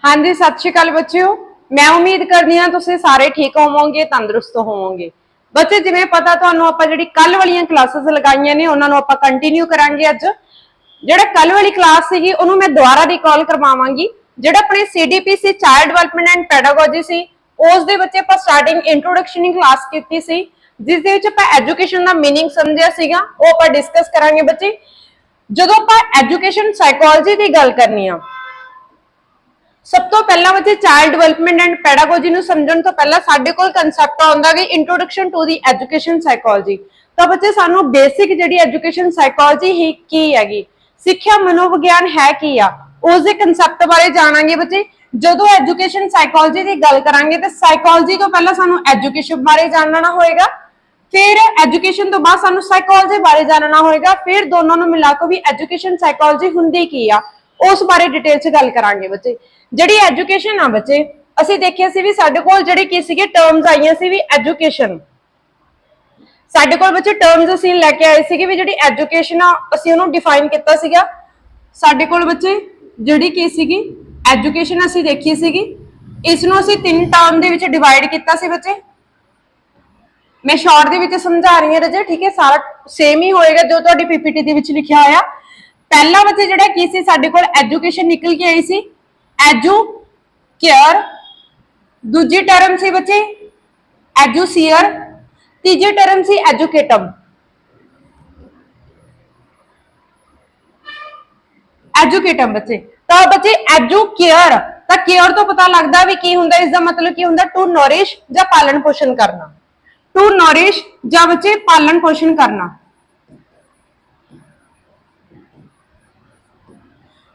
हाँ जी, सत श्री अकाल बच्चों। मैं उम्मीद करनी हाँ तुसीं सारे ठीक होवोगे, तंदुरुस्त होवोगे। बच्चे जिवें पता तुहानूं आपां जिहड़ी कल वालियां क्लासेस लगाईआं ने उहनां नूं आपां कंटीन्यू करांगे। अज जिहड़ा कल वाली क्लास सीगी उहनूं मैं दुबारा रिकॉल करवावांगी। जिहड़ा अपने CDPC child development and pedagogy सी उस दे विच आपां स्टार्टिंग इंट्रोडक्शन दी क्लास कीती सी, जिस दे विच आपां एजुकेशन दा मीनिंग समझिया सीगा, ओह आपां डिस्कस करांगे। बच्चे जदों आपां एजुकेशन साइकोलॉजी दी गल करनी आ, सब तो पहला बच्चे चाइल्ड डिवेलपमेंट एंड पैडागोजी नूं समझण तो पहला साडे कोल कंसैप्ट आउंदा कि introduction to the education psychology. तो बच्चे सानू बेसिक जिहड़ी एजुकेशन साइकोलॉजी ही की हैगी, सिक्ख्या मनोविग्यान है की आ, उस दे कंसैप्ट बारे जाणांगे। बच्चे जदों एजुकेशन साइकोलॉजी दी गल करांगे तो साइकोलॉजी तो पहला सानू एजुकेशन बारे जानना होएगा, फिर एजुकेशन तो बाद सानू साइकोलॉजी बारे जानना होएगा, फिर दोनों नूं मिला के भी एजुकेशन साइकोलॉजी हुंदी की आ उस बारे डिटेल च गल करांगे। बच्चे जिहड़ी एजुकेशन आ बच्चे ਅਸੀਂ ਦੇਖਿਆ ਸੀ ਵੀ ਸਾਡੇ ਕੋਲ ਜਿਹੜੇ ਕੀ ਸੀਗੇ ਟਰਮਸ ਆਈਆਂ ਸੀ ਵੀ ਐਜੂਕੇਸ਼ਨ, ਸਾਡੇ ਕੋਲ ਬੱਚੇ ਟਰਮਸ ਅਸੀਂ ਲੈ ਕੇ ਆਏ ਸੀਗੇ ਵੀ ਜਿਹੜੀ ਐਜੂਕੇਸ਼ਨ ਆ ਅਸੀਂ ਉਹਨੂੰ ਡਿਫਾਈਨ ਕੀਤਾ ਸੀਗਾ। ਸਾਡੇ ਕੋਲ ਬੱਚੇ ਜਿਹੜੀ ਕੀ ਸੀਗੀ ਐਜੂਕੇਸ਼ਨ ਅਸੀਂ ਦੇਖੀ ਸੀਗੀ, ਇਸ ਨੂੰ ਅਸੀਂ ਤਿੰਨ ਟਰਮ ਦੇ ਵਿੱਚ ਡਿਵਾਈਡ ਕੀਤਾ ਸੀ। ਬੱਚੇ मैं शॉर्ट ਦੇ ਵਿੱਚ ਸਮਝਾ ਰਹੀ ਹਾਂ ਰਜੇ, ठीक है, सारा सेम ही होएगा जो ਤੁਹਾਡੀ पीपीटी ਦੇ ਵਿੱਚ ਲਿਖਿਆ ਹੋਇਆ। पहला बच्चे ਜਿਹੜਾ ਕੀ ਸੀ ਸਾਡੇ ਕੋਲ एजुकेशन निकल के आई सी एजू केयर, दूजी टर्म सी बच्चे एजुसीयर, तीजी टर्म सी एजुकेटम। एजुकेटम बच्चे तो बच्चे एजू केयर, तो केयर तो पता लगता भी की हुंदा, इसका मतलब की हुंदा टू नॉरिश या पालन पोषण करना, टू नॉरिश या बच्चे पालन पोषण करना।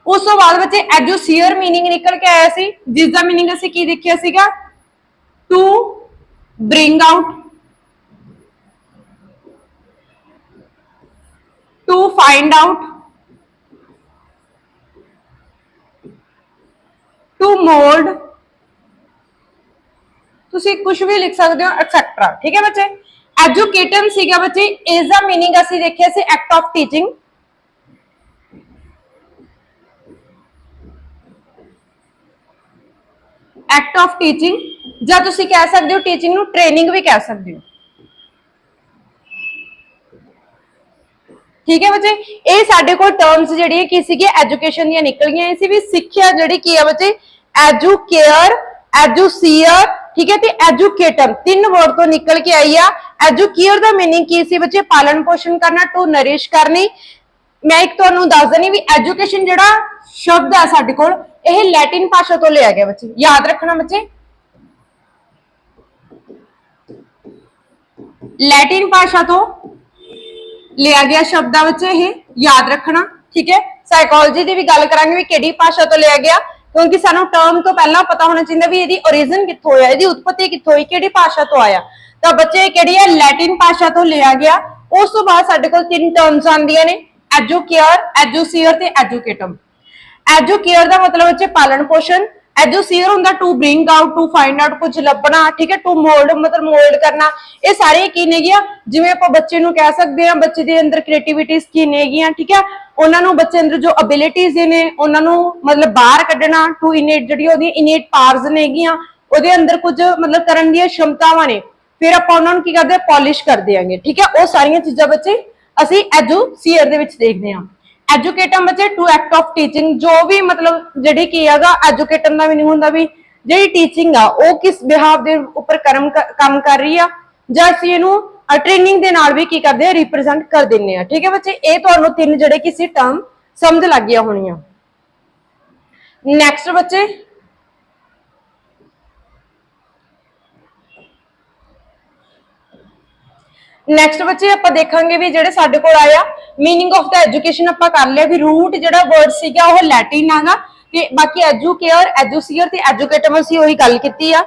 उस तो बाद बच्चे एजुसीयर मीनिंग निकल के आया सी, जिसका मीनिंग असीं की देखिया सीगा to bring out, to find out, to mould, तुसीं कुछ भी लिख सकते हो एक्सेट्रा। ठीक है बच्चे, एजुकेटम सीगा बच्चे, इसका मीनिंग असीं देखिया सी act of teaching, act of teaching या तुसीं कह सकते हो टीचिंग नूं ट्रेनिंग भी कह सकते हो। ठीक है बच्चे, ये साडे कोल टर्म्स जिहड़ी की सीगी एजुकेशन दी निकल गई सी भी सिक्ख्या जिहड़ी की है बच्चे एजू केयर, एजुसीयर, ठीक है, ते एजुकेटम तीन वर्ड तो निकल के आई आ। एजू केयर दा मीनिंग की सी बच्चे पालन पोषण करना, टू नरिश करनी। मैं एक तुहानूं दस दनी भी एजुकेशन जिहड़ा शब्द है साडे कोल यह लैटिन भाषा तो लिया गया। बच्चे याद रखना, बच्चे लैटिन भाषा तो लिया गया शब्द है, बच्चे ये याद रखना। ठीक है, साइकोलॉजी की भी गल करांगे भी किहड़ी भाषा तो लिया गया, क्योंकि सानू टर्म तो पहला पता होना चाहिए भी इहदी ओरिजिन कित्थों होया, इहदी उत्पत्ति कित्थों होई, किहड़ी भाषा तो आया। तो बच्चे किहड़ी है लैटिन भाषा तो लिया गया। उस तो बाद साडे कोल तीन टर्म्स आंदियां ने एजू केयर, एजुसीयर ते एजुकेटम। एजू केयर का मतलब बच्चे पालन पोषण, एजुसीयर होंदा to bring out, to find out कुछ लभना, ठीक है, टू मोल्ड मतलब मोल्ड करना। ये सारे की नेगियां जिवें आपां बच्चे नूं कह सकदे हां बच्चे दे अंदर क्रिएटिविटीज की नेगियां, ठीक है, उन्हां नूं बच्चे अंदर जो एबिलिटीज ने उन्हां नूं मतलब बाहर कढना, टू इनेट जिहड़ी ओहदी इनेट पावर्स नेगियां ओहदे अंदर कुछ मतलब करन दी क्षमतावां ने, फिर आपां उन्हां नूं की करदे पॉलिश कर देंगे। ठीक है, वो सारियां चीज़ां बच्चे असीं एजुसीयर दे विच देखदे हां। एजुकेटम बच्चे टू एक्ट ऑफ टीचिंग, जो भी मतलब जिहड़ी की हैगा एजुकेटम दा मीनिंग हुंदा भी जिहड़ी टीचिंग आ वो किस बिहाव दे उपर काम कर रही आ जां असीं इहनूं ट्रेनिंग दे नाल भी की करदे आ रिप्रेजेंट कर दिंदे आ। ठीक है बच्चे, ये तुहानूं तीन जिहड़े किसी टर्म समझ लग गया होणीआं। नैक्सट बच्चे नैक्सट बच्चे आपां देखांगे भी जिहड़े साडे कोल आया मीनिंग ऑफ द एजुकेशन आपां कर लिया भी रूट जिहड़ा वर्ड सीगा ओह लैटिन आगा, ते बाकी एजू केयर, एजुसीयर ते एजुकेटम असीं ओही गल कीती आ।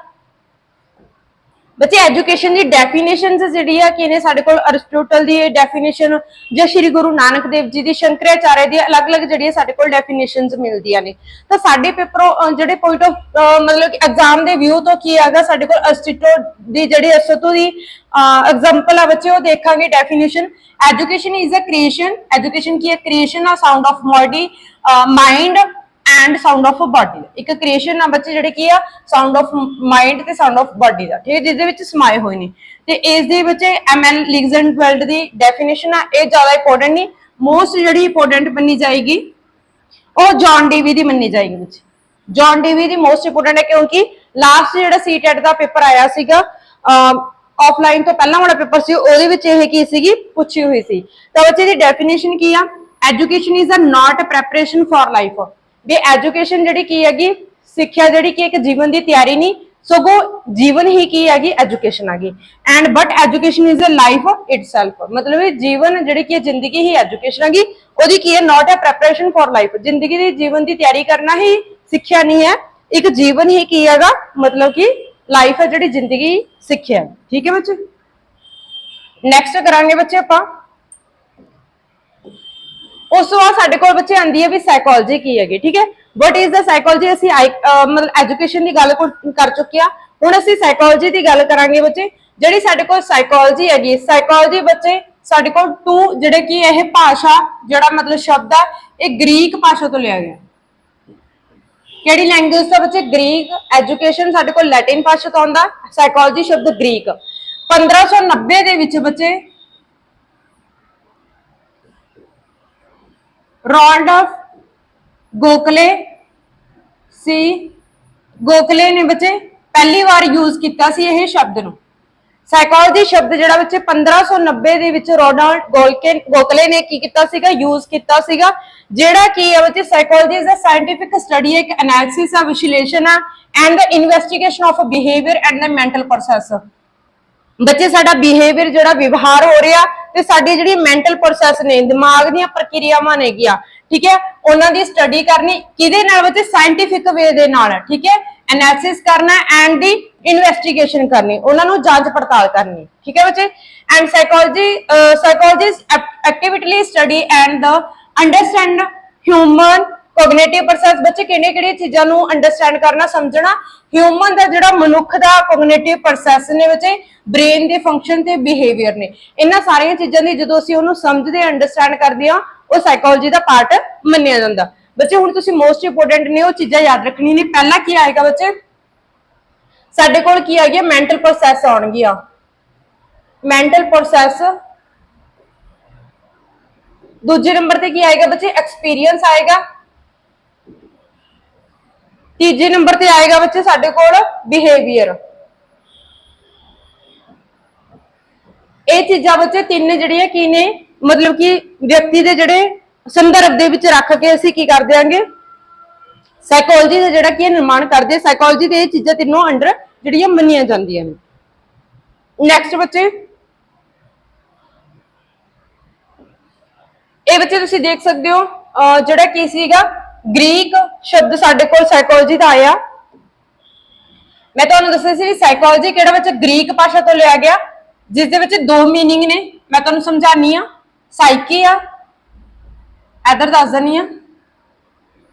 बच्चे एजुकेशन की डेफिनेशन जिहड़ी आ कि ने साडे कोल अरिस्टोटल दी डेफिनेशन जां श्री गुरु नानक देव जी दी, शंकराचार्य दी अलग अलग जिहड़ी साडे कोल डेफिनेशनस मिलदियां ने। तो साडे पेपर जिहड़े पॉइंट ऑफ मतलब एग्जाम दे व्यू तो की हैगा साडे कोल अरिस्टो दी जिहड़ी अरिस्टो दी एग्जांपल आ बच्चे वो देखांगे definition. Education is a creation, education की creation of sound of body, mind and sound of body एक क्रिएशन आ बच्चे ਜਿਹੜੇ ਕੀ ਆ ਸਾਊਂਡ ਆਫ ਮਾਈਂਡ ਤੇ ਸਾਊਂਡ ਆਫ ਬॉडी ਦਾ ਠੀਕ ਹੈ ਜਿਸ ਦੇ ਵਿੱਚ ਸਮਾਏ ਹੋਏ ਨੇ ਤੇ ਇਸ ਦੇ ਵਿੱਚ ਐਮਐਲ ਲਿਗਜ਼ਨਫੈਲਡ ਦੀ ਡੈਫੀਨੇਸ਼ਨ ਆ ਇਹ ਜ਼ਿਆਦਾ ਇੰਪੋਰਟੈਂਟ ਨਹੀਂ ਮੋਸਟ ਜਿਹੜੀ ਇੰਪੋਰਟੈਂਟ ਮੰਨੀ ਜਾਏਗੀ ਉਹ ਜੌਨ ਡੀਵੀ ਦੀ ਮੰਨੀ ਜਾਏਗੀ ਵਿੱਚ ਜੌਨ ਡੀਵੀ ਦੀ ਮੋਸਟ ਇੰਪੋਰਟੈਂਟ ਹੈ ਕਿਉਂਕਿ ਲਾਸਟ ਜਿਹੜਾ ਸੀਟੈਟ ਦਾ ਪੇਪਰ ਆਇਆ ਸੀਗਾ ਆਫਲਾਈਨ ਤੋਂ ਪਹਿਲਾਂ ਵਾਲਾ ਪੇਪਰ ਸੀ ਉਹਦੇ ਵਿੱਚ ਇਹ ਕੀ ਸੀਗੀ ਪੁੱਛੀ ਹੋਈ ਸੀ ਤਾਂ ਬੱਚੇ ਦੀ ਡੈਫੀਨੇਸ਼ਨ ਕੀ ਆ education is a not a preparation for life ਵੀ ਐਜੂਕੇਸ਼ਨ ਜਿਹੜੀ ਕੀ ਹੈਗੀ ਸਿੱਖਿਆ ਜਿਹੜੀ ਕਿ ਇੱਕ ਜੀਵਨ ਦੀ ਤਿਆਰੀ ਨਹੀਂ ਸਗੋਂ ਜੀਵਨ ਹੀ ਕੀ ਹੈਗੀ ਐਜੂਕੇਸ਼ਨ ਹੈਗੀ and but education is a life itself ਮਤਲਬ ਇਹ ਜੀਵਨ ਜਿਹੜੀ ਕਿ ਜ਼ਿੰਦਗੀ ਹੀ ਐਜੂਕੇਸ਼ਨ ਹੈਗੀ ਉਹਦੀ ਕੀ ਹੈ ਨਾਟ ਅ ਪ੍ਰੈਪਰੇਸ਼ਨ ਫॉर ਲਾਈਫ ਜ਼ਿੰਦਗੀ ਦੀ ਜੀਵਨ ਦੀ ਤਿਆਰੀ ਕਰਨਾ ਹੀ ਸਿੱਖਿਆ ਨਹੀਂ ਹੈ ਇੱਕ ਜੀਵਨ ਹੀ ਕੀ ਹੈਗਾ ਮਤਲਬ ਕਿ ਲਾਈਫ ਹੈ ਜਿਹੜੀ ਜ਼ਿੰਦਗੀ ਸਿੱਖਿਆ ਠੀਕ ਹੈ ਬੱਚੇ ਨੈਕਸਟ ਕਰਾਂਗੇ ਬੱਚੇ ਆਪਾਂ ਉਸ ਤੋਂ ਬਾਅਦ ਸਾਡੇ ਕੋਲ ਬੱਚੇ ਆਂਦੀ ਹੈ ਵੀ ਸਾਈਕੋਲੋਜੀ ਕੀ ਹੈਗੀ ਠੀਕ ਹੈ ਵਟ ਇਜ਼ ਦਾ ਸਾਈਕੋਲੋਜੀ ਅਸੀਂ ਮਤਲਬ ਐਜੂਕੇਸ਼ਨ ਦੀ ਗੱਲ ਕਰ ਚੁੱਕੇ ਆ ਹੁਣ ਅਸੀਂ ਸਾਈਕੋਲੋਜੀ ਦੀ ਗੱਲ ਕਰਾਂਗੇ ਬੱਚੇ ਜਿਹੜੀ ਸਾਡੇ ਕੋਲ ਸਾਈਕੋਲੋਜੀ ਹੈਗੀ ਸਾਈਕੋਲੋਜੀ ਬੱਚੇ ਸਾਡੇ ਕੋਲ ਟੂ ਜਿਹੜੇ ਕੀ ਇਹ ਭਾਸ਼ਾ ਜਿਹੜਾ ਮਤਲਬ ਸ਼ਬਦ ਆ ਇਹ ਗ੍ਰੀਕ ਭਾਸ਼ਾ ਤੋਂ ਲਿਆ ਗਿਆ ਕਿਹੜੀ ਲੈਂਗੁਏਜ ਤੋਂ ਬੱਚੇ ਗ੍ਰੀਕ ਐਜੂਕੇਸ਼ਨ ਸਾਡੇ ਕੋਲ ਲੈਟਿਨ ਭਾਸ਼ਾ ਤੋਂ ਆਉਂਦਾ ਸਾਈਕੋਲੋਜੀ ਸ਼ਬਦ ਗ੍ਰੀਕ 1590 ਦੇ ਵਿੱਚ ਬੱਚੇ ਰੋਲਡੋਫ ਗੋਖਲੇ ਨੇ ਬੱਚੇ ਪਹਿਲੀ ਵਾਰ ਯੂਜ਼ ਕੀਤਾ ਸੀ ਇਹ ਸ਼ਬਦ ਨੂੰ ਸਾਈਕੋਲੋਜੀ ਸ਼ਬਦ ਜਿਹੜਾ ਬੱਚੇ 1590 ਦੇ ਵਿੱਚ ਰੋਨਾਲਡ ਗੋਖਲੇ ਨੇ ਕੀ ਕੀਤਾ ਸੀਗਾ ਯੂਜ਼ ਕੀਤਾ ਸੀਗਾ ਜਿਹੜਾ ਕੀ ਹੈ ਬੱਚੇ psychology is a scientific study ਇੱਕ ਐਨਾਲਿਸਿਸ ਆ ਵਿਸ਼ਲੇਸ਼ਣ ਆ and the investigation of behaviour and the mental process ਬੱਚੇ ਸਾਡਾ ਬਿਹੇਵੀਅਰ ਜਿਹੜਾ ਵਿਵਹਾਰ ਹੋ ਰਿਹਾ ਤੇ ਸਾਡੀ ਜਿਹੜੀ ਮੈਂਟਲ ਪ੍ਰੋਸੈਸ ਨੇ ਦਿਮਾਗ ਦੀਆਂ ਪ੍ਰਕਿਰਿਆਵਾਂ ਨੇਗੀਆਂ ਠੀਕ ਹੈ ਉਹਨਾਂ ਦੀ ਸਟੱਡੀ ਕਰਨੀ ਕਿਹਦੇ ਨਾਲ ਬੱਚੇ ਸਾਇੰਟਿਫਿਕ ਵੇ ਦੇ ਨਾਲ ਠੀਕ ਹੈ ਐਨਾਲਿਸਿਸ ਕਰਨਾ ਐਂਡ ਦੀ ਇਨਵੈਸਟੀਗੇਸ਼ਨ ਕਰਨੀ ਉਹਨਾਂ ਨੂੰ ਜਾਂਚ ਪੜਤਾਲ ਕਰਨੀ ਠੀਕ ਹੈ ਬੱਚੇ and psychology actively study and the understand human cognitive process ਬੱਚੇ ਕਿਹੜੇ ਚੀਜ਼ਾਂ ਨੂੰ ਅੰਡਰਸਟੈਂਡ ਕਰਨਾ ਸਮਝਣਾ ਹਿਊਮਨ ਦਾ ਜਿਹੜਾ ਮਨੁੱਖ ਦਾ ਕੋਗਨੀਟਿਵ ਪ੍ਰੋਸੈਸ ਨੇ ਬੱਚੇ ਬ੍ਰੇਨ ਦੇ ਫੰਕਸ਼ਨ ਤੇ ਬਿਹੇਵੀਅਰ ਨੇ ਇਹਨਾਂ ਸਾਰੀਆਂ ਚੀਜ਼ਾਂ ਦੀ ਜਦੋਂ ਅਸੀਂ ਉਹਨੂੰ ਸਮਝਦੇ ਅੰਡਰਸਟੈਂਡ ਕਰਦੇ ਆ ਉਹ ਸਾਈਕੋਲੋਜੀ ਦਾ ਪਾਰਟ ਮੰਨਿਆ ਜਾਂਦਾ ਬੱਚੇ ਹੁਣ ਤੁਸੀਂ ਮੋਸਟ ਇੰਪੋਰਟੈਂਟ ਨੇ ਉਹ ਚੀਜ਼ਾਂ ਯਾਦ ਰੱਖਣੀ ਨੇ ਪਹਿਲਾ ਕੀ ਆਏਗਾ ਬੱਚੇ ਸਾਡੇ ਕੋਲ ਕੀ ਆ ਗਿਆ ਮੈਂਟਲ ਪ੍ਰੋਸੈਸ ਆਉਣਗੀਆਂ ਮੈਂਟਲ ਪ੍ਰੋਸੈਸ ਦੂਜੇ ਨੰਬਰ ਤੇ ਕੀ ਆਏਗਾ ਬੱਚੇ ਐਕਸਪੀਰੀਅੰਸ ਆਏਗਾ ਤੀਜੇ ਨੰਬਰ ਤੇ ਆਏਗਾ ਬੱਚੇ ਸਾਡੇ ਕੋਲ ਬਿਹੇਵੀਅਰ ਇਹ ਚੀਜ਼ਾਂ ਬੱਚੇ ਤਿੰਨ ਜਿਹੜੀਆਂ ਕੀ ਨੇ ਮਤਲਬ ਕਿ ਵਿਅਕਤੀ ਦੇ ਜਿਹੜੇ ਸੰਦਰਭ ਦੇ ਵਿੱਚ ਰੱਖ ਕੇ ਅਸੀਂ ਕੀ ਕਰ ਦਿਆਂਗੇ ਸਾਈਕੋਲੋਜੀ ਦਾ ਜਿਹੜਾ ਕੀ ਨਿਰਮਾਣ ਕਰਦੇ ਸਾਈਕੋਲੋਜੀ ਦੇ ਇਹ ਚੀਜ਼ਾਂ ਤਿੰਨੋਂ ਅੰਡਰ ਜਿਹੜੀਆਂ ਮੰਨੀਆਂ ਜਾਂਦੀਆਂ ਨੇ ਨੈਕਸਟ ਬੱਚੇ ਇਹ ਬੱਚੇ ਤੁਸੀਂ ਦੇਖ ਸਕਦੇ ਹੋ ਜਿਹੜਾ ਕੀ ਸੀਗਾ ਗ੍ਰੀਕ ਸ਼ਬਦ ਸਾਡੇ ਕੋਲ ਸਾਈਕੋਲੋਜੀ ਦਾ ਆਇਆ ਮੈਂ ਤੁਹਾਨੂੰ ਦੱਸਿਆ ਸੀ ਸਾਈਕੋਲੋਜੀ ਕਿਹੜਾ ਬੱਚਾ ਗ੍ਰੀਕ ਭਾਸ਼ਾ ਤੋਂ ਲਿਆ ਗਿਆ ਜਿਸ ਦੇ ਵਿੱਚ ਦੋ ਮੀਨਿੰਗ ਨੇ ਮੈਂ ਤੁਹਾਨੂੰ ਸਮਝਾਣੀ ਆ ਸਾਈਕੀ ਆ ਇਧਰ ਦੱਸ ਦਨੀ ਆ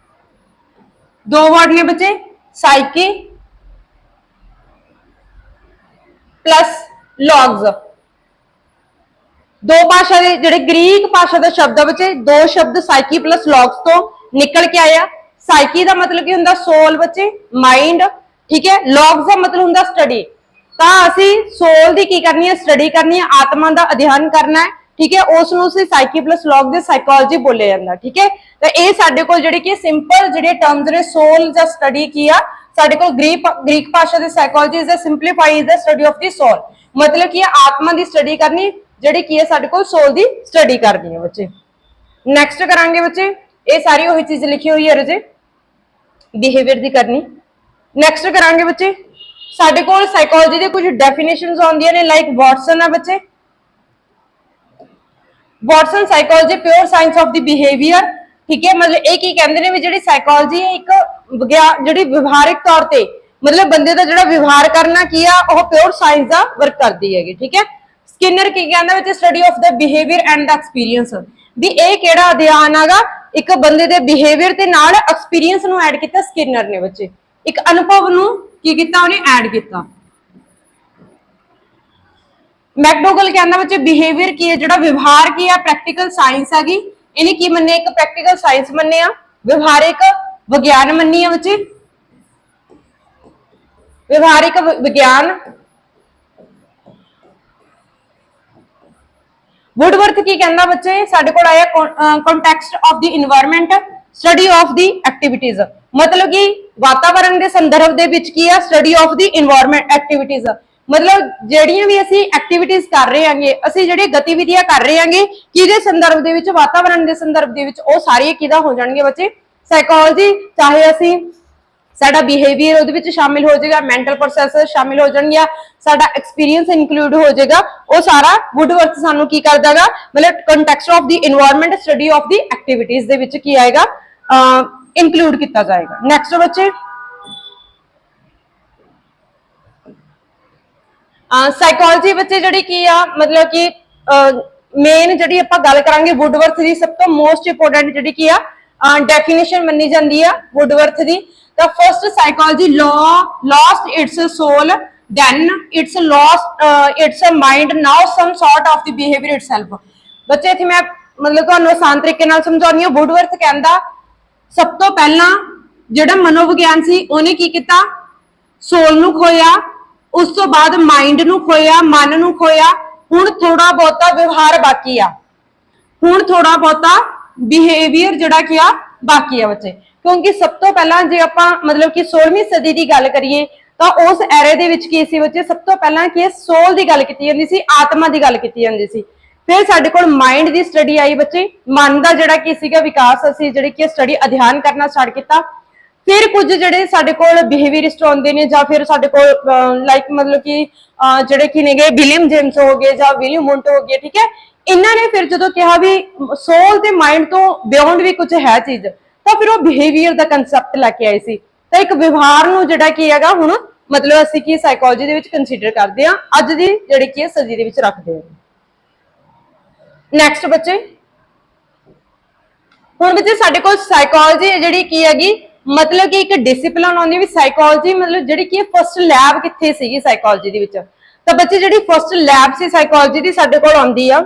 ਦੋ ਵਰਡ ਨੇ ਬੱਚੇ ਸਾਈਕੀ ਪਲੱਸ ਲੌਗਸ ਦੋ ਭਾਸ਼ਾ ਦੇ ਜਿਹੜੇ ਗ੍ਰੀਕ ਭਾਸ਼ਾ ਦਾ ਸ਼ਬਦ ਆ ਬੱਚੇ ਦੋ ਸ਼ਬਦ ਸਾਈਕੀ ਪਲੱਸ ਲੌਗਸ ਤੋਂ ਨਿਕਲ ਕੇ ਆਇਆ ਸਾਈਕੀ ਦਾ ਮਤਲਬ ਕੀ ਹੁੰਦਾ ਸੋਲ ਬੱਚੇ ਮਾਈਂਡ ਠੀਕ ਹੈ ਲੌਗਸ ਦਾ ਮਤਲਬ ਹੁੰਦਾ ਸਟੱਡੀ ਤਾਂ ਅਸੀਂ ਸੋਲ ਦੀ ਕੀ ਕਰਨੀ ਹੈ ਸਟੱਡੀ ਕਰਨੀ ਹੈ ਆਤਮਾ ਦਾ ਅਧਿਐਨ ਕਰਨਾ ਹੈ ਠੀਕ ਹੈ ਉਸ ਨੂੰ ਅਸੀਂ ਸਾਈਕੀ ਪਲੱਸ ਲੌਗ ਦੇ ਸਾਈਕੋਲੋਜੀ ਬੋਲਿਆ ਜਾਂਦਾ ਠੀਕ ਹੈ ਤਾਂ ਇਹ ਸਾਡੇ ਕੋਲ ਜਿਹੜੇ ਕਿ ਸਿੰਪਲ ਜਿਹੜੇ ਟਰਮਸ ਨੇ ਸੋਲ ਜਾਂ ਸਟੱਡੀ ਕੀ ਆ ਸਾਡੇ ਕੋਲ ਗ੍ਰੀਕ ਭਾਸ਼ਾ ਦੇ psychology is a simplify is the study of the soul ਮਤਲਬ ਕੀ ਆਤਮਾ ਦੀ ਸਟੱਡੀ ਕਰਨੀ ਜਿਹੜੀ ਕੀ ਹੈ ਸਾਡੇ ਕੋਲ ਸੋਲ ਦੀ ਸਟੱਡੀ ਕਰਨੀ ਹੈ ਬੱਚੇ ਨੈਕਸਟ ਕਰਾਂਗੇ ਬੱਚੇ ਇਹ ਸਾਰੀ ਉਹੀ ਚੀਜ਼ ਲਿਖੀ ਹੋਈ ਹੈ ਰਜੇ ਬਿਹੇਵੀਅਰ ਦੀ ਕਰਨੀ ਨੈਕਸਟ ਕਰਾਂਗੇ ਬੱਚੇ ਸਾਡੇ ਕੋਲ ਸਾਈਕੋਲੋਜੀ ਦੇ ਕੁਝ ਡੈਫੀਨੇਸ਼ਨਸ ਆਉਂਦੀਆਂ ਨੇ ਲਾਈਕ ਵਾਟਸਨ ਆ ਬੱਚੇ Watson psychology pure science of the behaviour ਠੀਕ ਹੈ ਮਤਲਬ ਇਹ ਕੀ ਕਹਿੰਦੇ ਨੇ ਵੀ ਜਿਹੜੀ ਸਾਈਕੋਲੋਜੀ ਹੈ ਇੱਕ ਜਿਹੜੀ ਵਿਵਹਾਰਿਕ ਤੌਰ ਤੇ ਮਤਲਬ ਬੰਦੇ ਦਾ ਜਿਹੜਾ ਵਿਵਹਾਰ ਕਰਨਾ ਕੀ ਆ ਉਹ ਪਿਓਰ ਸਾਇੰਸ ਦਾ ਵਰਕ ਕਰਦੀ ਹੈਗੀ ਠੀਕ ਹੈ ਸਕਿਨਰ ਕੀ ਕਹਿੰਦਾ ਵਿੱਚ study of the behaviour and the experience ਵੀ ਇਹ ਕਿਹੜਾ ਅਧਿਐਨ ਹੈਗਾ ਇੱਕ ਬੰਦੇ ਦੇ ਬਿਹੇਵੀਅਰ ਤੇ ਨਾਲ ਐਕਸਪੀਰੀਅੰਸ ਨੂੰ ਐਡ ਕੀਤਾ ਸਕਿਨਰ ਨੇ ਬੱਚੇ ਇੱਕ ਅਨੁਭਵ ਨੂੰ ਕੀ ਕੀਤਾ ਉਹਨੇ ਐਡ ਕੀਤਾ ਮੈਕਡੋਗਲ ਕਹਿੰਦਾ ਬੱਚੇ ਬਿਹੇਵੀਅਰ ਕੀ ਹੈ ਜਿਹੜਾ ਵਿਵਹਾਰ ਕੀ ਹੈ ਪ੍ਰੈਕਟੀਕਲ ਸਾਇੰਸ ਹੈਗੀ ਇਹਨੇ ਕੀ ਮੰਨਿਆ ਇੱਕ ਪ੍ਰੈਕਟੀਕਲ ਸਾਇੰਸ ਮੰਨਿਆ ਵਿਵਹਾਰਿਕ विज्ञान मन्नी है बच्चे, व्यवहारिक विज्ञान। वुडवर्थ की कहता बच्चे साडे कोल आया context of the environment, study of the activities, मतलब कि वातावरण के संदर्भ दे विच की है study of the environment activities, मतलब ਜਿਹੜੀਆਂ भी ਅਸੀਂ एक्टिविटीज कर रहे हैं, ਅਸੀਂ ਜਿਹੜੀ ਗਤੀਵਿਧੀਆਂ कर रहे हैं ਕਿਹਦੇ संदर्भ ਦੇ ਵਿੱਚ, वातावरण के संदर्भ ਦੇ ਵਿੱਚ, ਉਹ ਸਾਰੀਆਂ ਕਿਹਦਾ ਹੋ ਜਾਣਗੇ ਬੱਚੇ, ਸਾਈਕੋਲੋਜੀ। ਚਾਹੇ ਅਸੀਂ साडा बिहेवियर ਉਹਦੇ ਵਿੱਚ शामिल हो जाएगा, मैंटल प्रोसैस शामिल हो जाएगा, साडा एक्सपीरियंस इंक्लूड हो जाएगा, वो सारा वुडवर्थ सानू की कर देगा, मतलब context of the environment study of the activities दे विच की आएगा, इंक्लूड किया जाएगा। नैक्सट बच्चे साइकोलॉजी बच्चे जिहड़ी की आ, मतलब कि मेन जिहड़ी आपां गल करांगे वुडवर्थ दी सब तो मोस्ट इंपोर्टेंट जिहड़ी की आ डेफिनेशन मन्नी जांदी आ वुडवर्थ दी। The first psychology lost its soul, then it's lost its mind, now some sort of the behavior itself। बच्चे इत्थे मैं मतलब तुहानू आसान तरीके नाल समझाउणी हां। वुडवर्थ कहंदा सब तो पहला जिहड़ा मनोविग्यान सी उहने की कीता, सोल नू खोया, उस तो बाद माइंड नू खोया, मन नू खोया, हुण थोड़ा बहुता व्यवहार बाकी आ, हुण थोड़ा बहुता बिहेवियर जिहड़ा कि आ बाकी है बच्चे। क्योंकि सब तो पहला जे आपां मतलब कि 16वीं सदी की गल करिए तो उस एरे दे विच की सी बच्चे, सब तो पहला कि सोल की गल कीती जांदी सी, आत्मा की गल कीती जांदी सी। फिर साडे कोल माइंड की स्टडी आई बच्चे, मन का जिहड़ा कि सीगा विकास, असीं जिहड़ी कि स्टडी अध्ययन करना स्टार्ट किया। फिर कुछ जिहड़े साडे कोल बिहेवियरिस्ट आउंदे ने, जां फिर साडे कोल लाइक मतलब कि जिहड़े कि नेगे विलियम जेम्स हो गए जां विलियम वुंट हो गए, ठीक है। इन्हां ने फिर जदों कहा भी सोल ते माइंड तो बियॉन्ड भी कुछ है चीज, तो फिर वो बिहेवियर का कंसैप्ट लैके आए सी। तो एक व्यवहार नूं जिहड़ा कि हैगा हुण मतलब असीं की साइकोलॉजी दे विच कंसीडर करदे हां, अज दी जिहड़ी कि सदी दे विच रखदे हां। नैक्सट बच्चे हुण बच्चे साडे कोल साइकोलॉजी जिहड़ी की हैगी, मतलब कि एक डिसिपलिन आउंदी भी साइकोलॉजी, मतलब जिहड़ी कि फर्स्ट लैब कित्थे सीगी साइकोलॉजी दे विच। तो बच्चे जिहड़ी फर्स्ट लैब सी साइकोलॉजी दी साडे कोल आउंदी आ,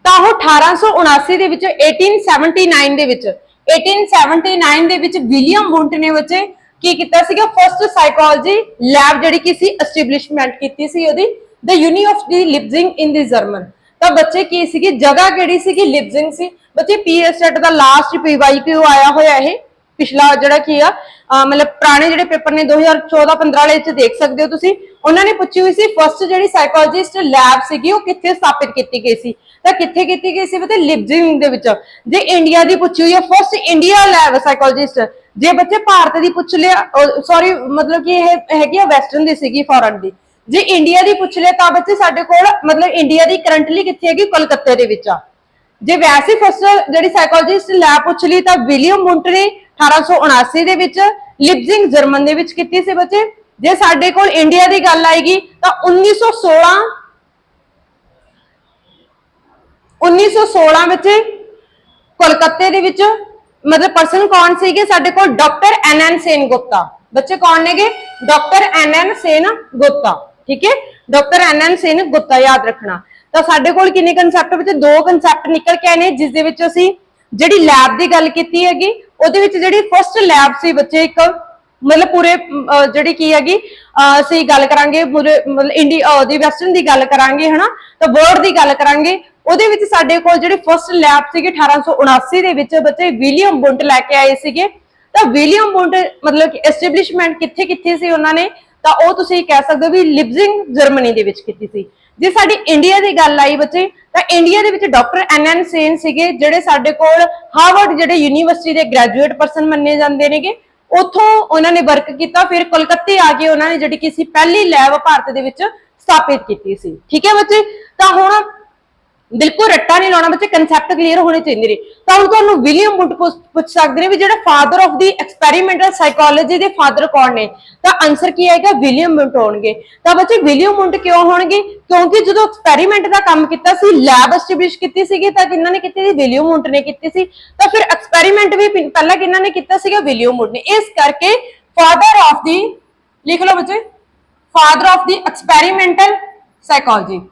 ਤਾਂ ਉਹ 1879 ਦੇ ਵਿੱਚ 1879 ਦੇ ਵਿੱਚ 1879 ਦੇ ਵਿੱਚ ਵਿਲੀਅਮ ਵੁੰਟ ਨੇ ਬੱਚੇ ਕੀ ਕੀਤਾ ਸੀਗਾ, ਫਰਸਟ ਸਾਈਕੋਲੋਜੀ ਲੈਬ ਜਿਹੜੀ ਕਿ ਸੀ ਐਸਟੈਬਲਿਸ਼ਮੈਂਟ ਕੀਤੀ ਸੀ ਉਹਦੀ, ਦ ਯੂਨੀਵਰਸਿਟੀ ਲਿਪਜ਼ਿੰਗ ਇਨ ਦੀ ਜਰਮਨ। ਤਾਂ ਬੱਚੇ ਕੀ ਸੀਗੀ ਜਗ੍ਹਾ ਕਿਹੜੀ ਸੀਗੀ, ਲਿਪਜ਼ਿੰਗ ਸੀ ਬੱਚੇ। ਪੀਐਸਟੈਟ ਦਾ ਲਾਸਟ ਪੀਵਾਈਕਿਊ ਆਇਆ ਹੋਇਆ ਇਹ ਪਿਛਲਾ ਜਿਹੜਾ ਕੀ ਆ मतलब पुराने ਜਿਹੜੇ पेपर ने 2014-15 ਵਾਲੇ ਚ देख सकते हो ਤੁਸੀਂ, ਉਹਨਾਂ ਨੇ ਪੁੱਛੀ ਹੋਈ ਸੀ ਫਸਟ ਜਿਹੜੀ ਸਾਈਕੋਲੋਜਿਸਟ ਲੈਬ ਸੀਗੀ ਉਹ ਕਿੱਥੇ ਸਥਾਪਿਤ ਕੀਤੀ ਗਈ ਸੀ, ਤਾਂ ਕਿੱਥੇ ਕੀਤੀ ਗਈ ਸੀ ਬਤੇ ਲਿਪਜ਼ਿੰਗ ਦੇ ਵਿੱਚ। ਜੇ ਇੰਡੀਆ ਦੀ ਪੁੱਛੀ ਹੋਈ ਹੈ ਫਸਟ ਇੰਡੀਆ ਲੈਬ ਸਾਈਕੋਲੋਜਿਸਟ, ਜੇ ਬੱਚੇ ਭਾਰਤ ਦੀ ਪੁੱਛ ਲਿਆ ਸੌਰੀ मतलब कि ਇਹ ਹੈਗੀ ਆ ਵੈਸਟਰਨ ਦੀ ਸੀਗੀ, ਫੋਰਨ ਦੀ। ਜੇ ਇੰਡੀਆ ਦੀ ਪੁੱਛ ਲਿਆ ਤਾਂ ਬੱਚੇ ਸਾਡੇ ਕੋਲ मतलब ਇੰਡੀਆ ਦੀ ਕਰੰਟਲੀ ਕਿੱਥੇ ਹੈਗੀ, ਕਲਕੱਤੇ ਦੇ ਵਿੱਚ ਆ। ਜੇ ਵੈਸੇ ਫਸਟ ਜਿਹੜੀ ਸਾਈਕੋਲੋਜਿਸਟ ਲੈਬ ਪੁੱਛ ਲਈ ਤਾਂ ਵਿਲੀਅਮ ਵੁੰਟ ਨੇ 1879 ਦੇ ਵਿੱਚ ਲਿਪਜ਼ਿੰਗ ਜਰਮਨ ਦੇ ਵਿੱਚ ਕੀਤੀ ਸੀ ਬੱਚੇ। ਜੇ ਸਾਡੇ ਕੋਲ ਇੰਡੀਆ ਦੀ ਗੱਲ ਆਏਗੀ ਤਾਂ 1916 ਵਿੱਚ ਕੋਲਕਾਤੇ ਦੇ ਵਿੱਚ मतलब पर्सन कौन सीगे साडे कोल, डॉक्टर एन सेन गुप्ता। बच्चे कौन नेगे, डॉक्टर एन सेन गुप्ता, ठीक है, डॉक्टर एन सेन गुप्ता याद रखना। तो साडे कोल किन्ने कंसैप्ट विच दो कंसैप्ट निकल के आए ने, जिस दे विच असीं जिहड़ी लैब दी गल कीती हैगी ਉਹਦੇ ਵਿੱਚ ਜਿਹੜੀ फर्स्ट लैब ਸੀ ਬੱਚੇ ਇੱਕ मतलब पूरे ਜਿਹੜੀ ਕੀ ਹੈਗੀ ਅਸੀਂ ਗੱਲ ਕਰਾਂਗੇ ਪੂਰੇ मतलब ਇੰਡੀਆ ਦੀ ਵੈਸਟਰਨ ਦੀ ਗੱਲ ਕਰਾਂਗੇ ਹਨਾ, ਤਾਂ ਵਰਲਡ ਦੀ ਗੱਲ ਕਰਾਂਗੇ। ਉਹਦੇ ਵਿੱਚ ਸਾਡੇ ਕੋਲ ਜਿਹੜੀ ਫਸਟ ਲੈਬ ਸੀਗੀ 1879 ਦੇ ਵਿੱਚ ਬੱਚੇ ਵਿਲੀਅਮ ਵੁੰਟ ਲੈ ਕੇ ਆਏ ਸੀਗੇ। ਤਾਂ ਵਿਲੀਅਮ ਵੁੰਟ मतलब ਕਿ ਐਸਟੈਬਲਿਸ਼ਮੈਂਟ ਕਿੱਥੇ ਕੀਤੀ ਸੀ ਉਹਨਾਂ ਨੇ, ਤਾਂ ਉਹ ਤੁਸੀਂ ਕਹਿ ਸਕਦੇ ਹੋ ਵੀ ਲਿਪਜ਼ਿੰਗ ਜਰਮਨੀ ਦੇ ਵਿੱਚ ਕੀਤੀ ਸੀ। ਜੇ ਸਾਡੀ ਇੰਡੀਆ ਦੀ ਗੱਲ ਆਈ ਬੱਚੇ ਤਾਂ ਇੰਡੀਆ ਦੇ ਵਿੱਚ ਡਾਕਟਰ ਐਨ ਸੇਨ ਸੀਗੇ, ਜਿਹੜੇ ਸਾਡੇ ਕੋਲ ਹਾਰਵਰਡ ਜਿਹੜੇ ਯੂਨੀਵਰਸਿਟੀ ਦੇ ਗ੍ਰੈਜੂਏਟ ਪਰਸਨ ਮੰਨੇ ਜਾਂਦੇ ਨੇਗੇ, ਉੱਥੋਂ ਉਹਨਾਂ ਨੇ ਵਰਕ ਕੀਤਾ। ਫਿਰ ਕਲਕੱਤੇ ਆ ਕੇ ਉਹਨਾਂ ਨੇ ਜਿਹੜੀ ਕਿ ਸੀ ਪਹਿਲੀ ਲੈਬ ਭਾਰਤ ਦੇ ਵਿੱਚ ਸਥਾਪਿਤ ਕੀਤੀ ਸੀ, ਠੀਕ ਹੈ ਬੱਚੇ। ਤਾਂ ਹੁਣ बिल्कुल रट्टा नहीं लाना बच्चे, कंसैप्ट क्लीयर होने चाहिए ने। तो हम तुहानू विलियम वुड पूछ सकते हैं भी जिहड़ा father of the experimental psychology दे फादर कौन ने, तो आंसर की आएगा विलियम वुड होणगे। तो बच्चे विलियम वुड क्यों होणगे, क्योंकि जो एक्सपैरीमेंट का काम किया सी, लैब एस्टैबलिश की सीगी, तां किन्हां ने कीती सी, विलियम वुड ने कीती सी। तो फिर एक्सपैरीमेंट भी पहला किन्हां ने कीता सीगा, विलियम वुड ने। इस करके फादर ऑफ दी लिख लो बच्चे, father of the experimental psychology.